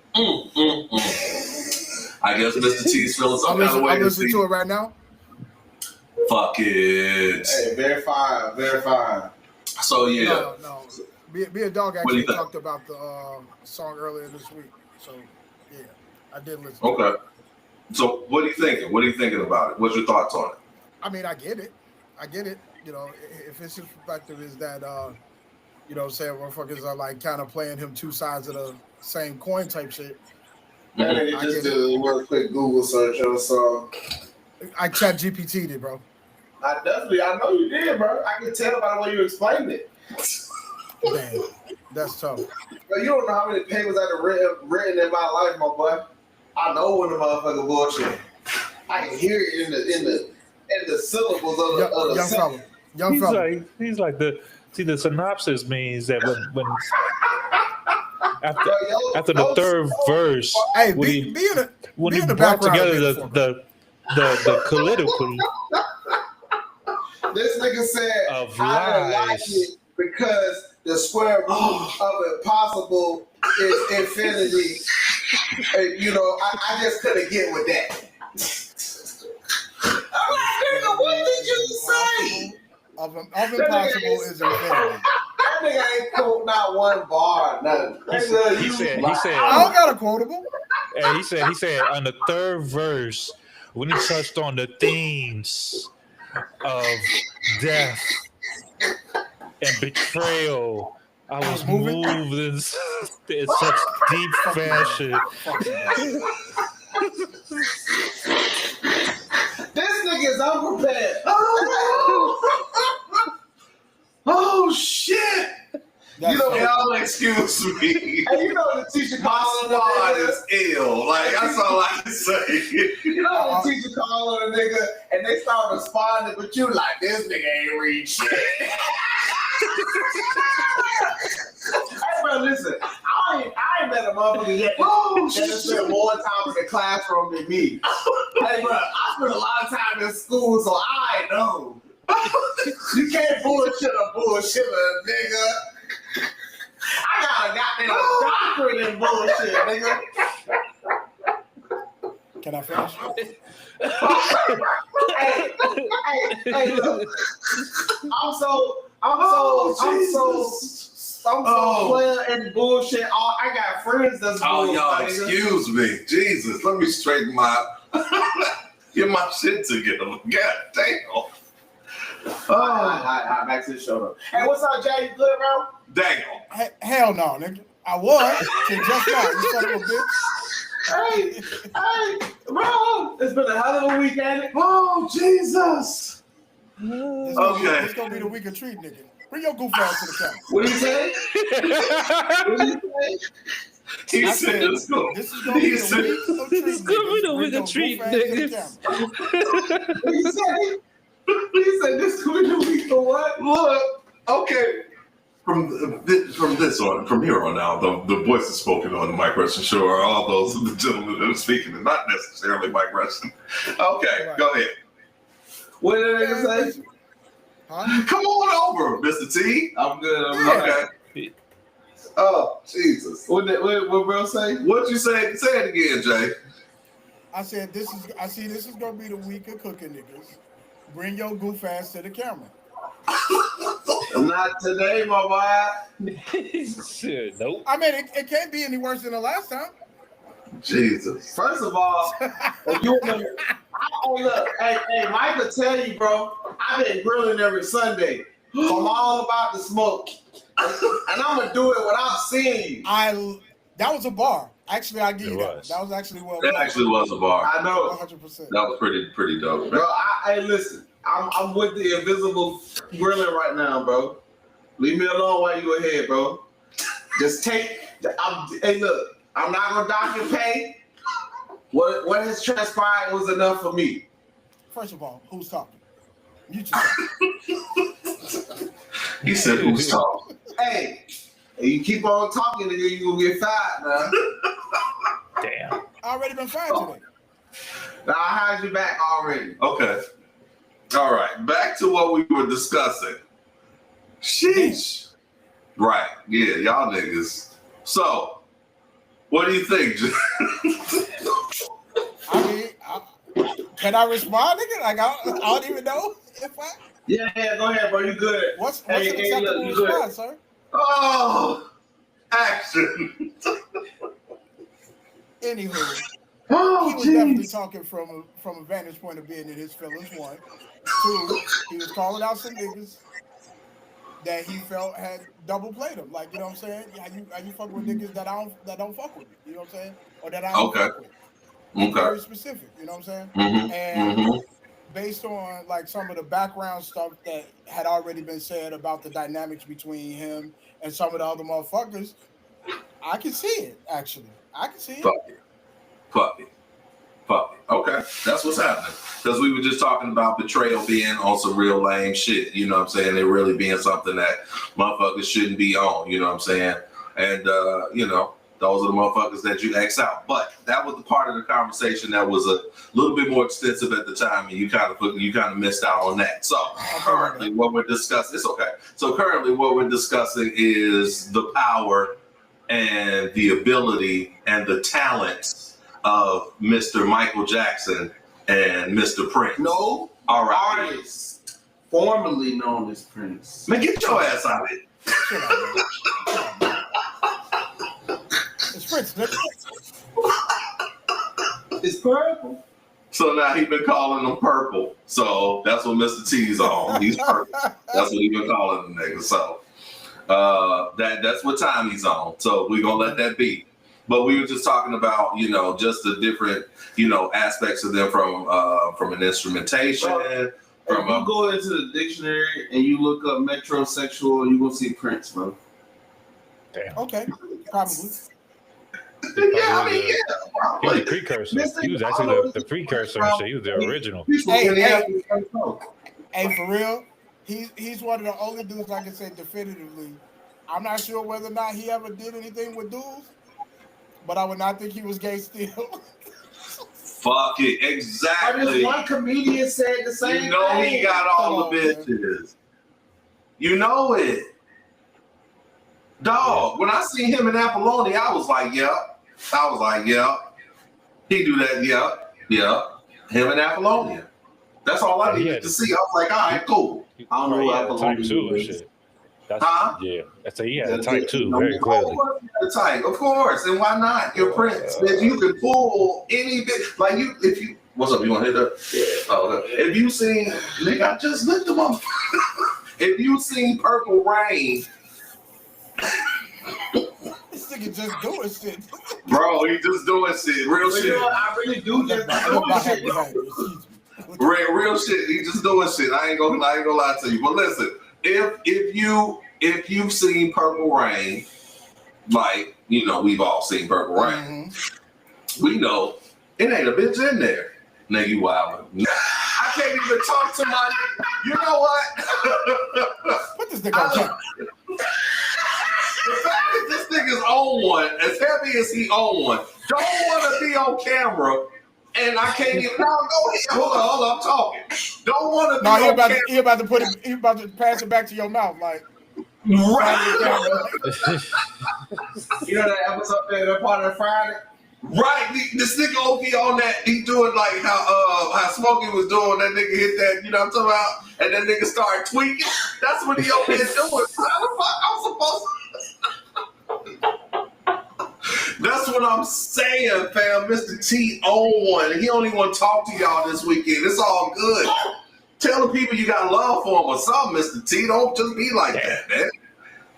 I guess Mr. T's feeling some kind of way I'm to listening see. to it right now. Fuck it. Hey, verify. So yeah. No. Me and Dog What do you actually think? talked about the song earlier this week. So yeah, I did listen. Okay. So what are you thinking? What are you thinking about it? What's your thoughts on it? I mean, I get it. You know, if his perspective is that, you know, saying motherfuckers are like kind of playing him two sides of the same coin type shit. That nigga just did a real quick Google search on the song. I chat GPT'd it, bro. I know you did, bro. I can tell by the way you explained it. Damn, that's tough. But you don't know how many papers I've written in my life, my boy. I know when the motherfucker bullshit. I can hear it in the syllables of the Young sentence. fella, Young fella. he's like the synopsis means that when after the third verse, Hey, when be when he in the brought background together a bit the colloquy This nigga said, of I don't like lies. it because the square root of impossible is infinity. And, you know, I just couldn't get with that. I'm like, nigga, what did you say? of impossible is infinity. That nigga ain't quote not one bar, nothing. He said I don't got a quotable. and he said on the third verse when he touched on the themes of death and betrayal, I was moved in such deep fashion. This nigga is unprepared. Oh shit! That's Y'all excuse me. Hey, you know the teacher My calling squad the nigga. is ill. Like that's all I can say. You know the teacher calling a nigga and they start responding, but you like, this nigga ain't read shit. Hey, bro, listen, I ain't met a motherfucker yet that has spent more time in the classroom than me. Hey, bro, I spent a lot of time in school, so I know. You can't bullshit a bullshitter, nigga. I got a goddamn doctorate in bullshit, nigga. Can I finish? Hey, look. I'm so player and bullshit. I got friends that's Oh, bullshit. y'all, nigga. excuse me. Jesus, let me straighten get my shit together. God damn. Oh, back to the show though. Hey, what's up, Jay? You good, bro? Damn. Hell no, nigga. I was till just now. You son of a bitch. Hey, bro. It's been a hell of a week, ain't it? Oh, Jesus. It's gonna be the week of treat, nigga. Bring your goof ass to the camera. What do you say? What do you say? He I said said, it's going this is gonna be the week of treat. It's gonna be the week of treat, What you say? He said this is going to be the week for what? Look, okay. From here on out, the voices spoken on the Mike Rushing show are all those of the gentlemen that are speaking, and not necessarily Mike Rushing. Okay, Right. go ahead. What did the nigga say? Huh? Come on over, Mr. T. I'm good. Yeah. Okay. Oh, Jesus. What bro say? What you say? Say it again, Jay. I said this is gonna be the week of cooking, niggas. Bring your goof ass to the camera. Not today, my boy. Shit, nope. I mean, it can't be any worse than the last time. Jesus. First of all, hey, Mike will tell you, bro, I've been grilling every Sunday. So I'm all about the smoke. And I'm going to do it without seeing you. That was a bar. Actually, I give you that. was. That was actually well That played. actually was a bar. I know. 100%. That was pretty dope. Bro, hey, listen. I'm with the invisible grilling right now, bro. Leave me alone while you ahead, bro. Just take. Hey, look. I'm not gonna dock your pay. What has transpired was enough for me. First of all, who's talking? Mute yourself. He said who's talking. Hey, you keep on talking, nigga, you gonna get fired, man. Damn. I already been fired today. Now I had you back already. Okay. All right. Back to what we were discussing. Sheesh. Right. Yeah, y'all niggas. So, what do you think? Can I respond, nigga? Like, I don't even know if I. Yeah, go ahead, bro. You good? What's Hey, an hey, acceptable look, you response, sir? Oh, action. Anywho, Oh, he was definitely talking from a vantage point of being in his feelings. 1, 2, he was calling out some niggas that he felt had double played him. Like, you know what I'm saying? How you fuck with niggas that don't fuck with me? You know what I'm saying? Or that I don't fuck with. Okay. Very specific. You know what I'm saying? Mm-hmm. And based on like some of the background stuff that had already been said about the dynamics between him and some of the other motherfuckers, I can see it. Actually, I can see it. Fuck it. Okay, that's what's happening. Because we were just talking about betrayal being on some real lame shit. You know what I'm saying? It really being something that motherfuckers shouldn't be on. You know what I'm saying? And, you know, those are the motherfuckers that you X out. But that was the part of the conversation that was a little bit more extensive at the time, and you kind of missed out on that. So currently, what we're discussing, it's okay. So currently, what we're discussing is the power and the ability and the talents of Mr. Michael Jackson and Mr. Prince. No, all right, artist formerly known as Prince. Man, get your ass out of it. It's Prince, nigga. It's purple. So now he been calling them purple. So that's what Mr. T's on. He's purple. That's what he been calling the nigga. So that's what time he's on. So we're gonna let that be. But we were just talking about, you know, just the different, you know, aspects of them from an instrumentation. If you go into the dictionary and you look up metrosexual, you're gonna see Prince, bro. Damn. Okay, probably. Yeah, I mean, yeah. He was the precursor. He was actually the precursor and shit. He was the original. Hey, for real, he's one of the only dudes I can say definitively. I'm not sure whether or not he ever did anything with dudes, but I would not think he was gay still. Fuck it, exactly. One comedian said the same thing. You know he got all the bitches. You know it. Dog, when I see him in Apollonia, I was like, yep. He do that, yep. Him in Apollonia. That's all I needed to see. I was like, all right, cool. I don't know what type 2 and shit. Huh? Yeah. That's he had a type 2 very clearly. The type, of course. And why not? You're Prince. Bitch, you can pull any bit. Like you, if you, what's up? You want to hit that? Yeah. Oh, if you seen, nigga, I just lit them up. If you seen Purple Rain, This nigga just doing shit. bro, he just doing shit. Real shit. You know, I really do just Real shit. He just doing shit. I ain't gonna lie to you. But listen, if you've seen Purple Rain, like, you know, we've all seen Purple Rain. Mm-hmm. We know it ain't a bitch in there. Nigga, you wildin'. I can't even talk to my. You know what? Put this nigga on camera. The fact that this nigga's on one, as heavy as he on one, don't want to be on camera, and I can't even. No, go ahead. Hold on, I'm talking. Don't want to be on camera. He about to put it. He about to pass it back to your mouth, like. Right. You know that episode that part of Friday? Right, this nigga OP on that, he doing like how Smokey was doing, that nigga hit that, you know what I'm talking about? And that nigga started tweaking. That's what he OP is doing. How the fuck I'm supposed to? That's what I'm saying, fam. Mr. T on one. He don't even want to talk to y'all this weekend. It's all good. Tell the people you got love for him or something, Mr. T. Don't just be like that, man.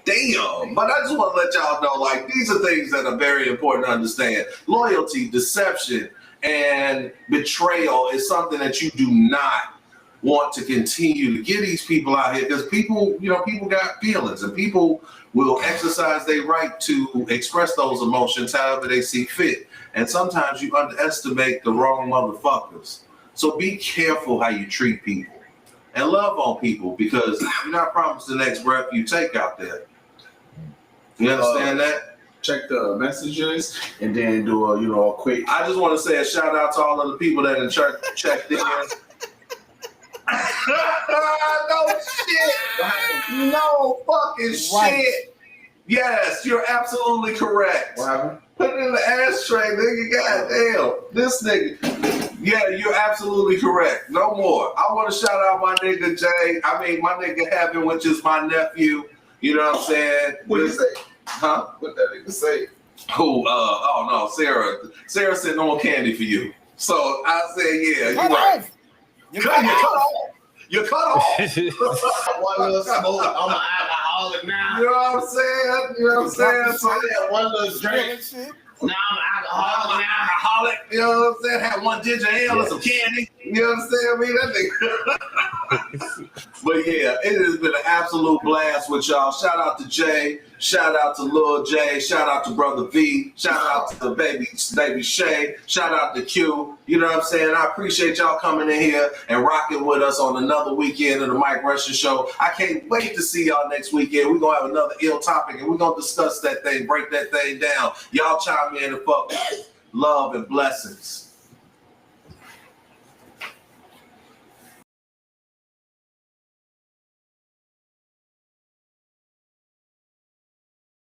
Damn. But I just want to let y'all know, like, these are things that are very important to understand. Loyalty, deception, and betrayal is something that you do not want to continue to get these people out here, because people, you know, people got feelings, and people will exercise their right to express those emotions however they see fit. And sometimes you underestimate the wrong motherfuckers. So be careful how you treat people and love on people, because you're not promised the next breath you take out there. You understand that? Check the messages and then do a quick. I just want to say a shout out to all of the people that in church checked in. No shit. No fucking shit. Yes, you're absolutely correct. What happened? Put it in the ashtray, nigga. Goddamn. This nigga. Yeah, you're absolutely correct. No more. I want to shout out my nigga Jay. My nigga Heaven, which is my nephew. You know what I'm saying? What did you say? Huh? What that nigga say? Who? Oh no, Sarah. Sarah said no more candy for you. So I said, yeah, you're right. You're cut off. You're cut off. One little smoke. I'm an alcoholic now. You know what I'm saying? You know what I'm saying? So yeah, one little drink. Now I'm an alcoholic. You know what I'm saying? Have one ginger ale and some candy. You know what I'm saying? I mean, that nigga. But yeah, it has been an absolute blast with y'all. Shout out to Jay. Shout out to Lil J. Shout out to Brother V. Shout out to baby Shay. Shout out to Q. You know what I'm saying? I appreciate y'all coming in here and rocking with us on another weekend of the Mike Rusher Show. I can't wait to see y'all next weekend. We're going to have another ill topic, and we're going to discuss that thing, break that thing down. Y'all chime in and fuck. Love and blessings.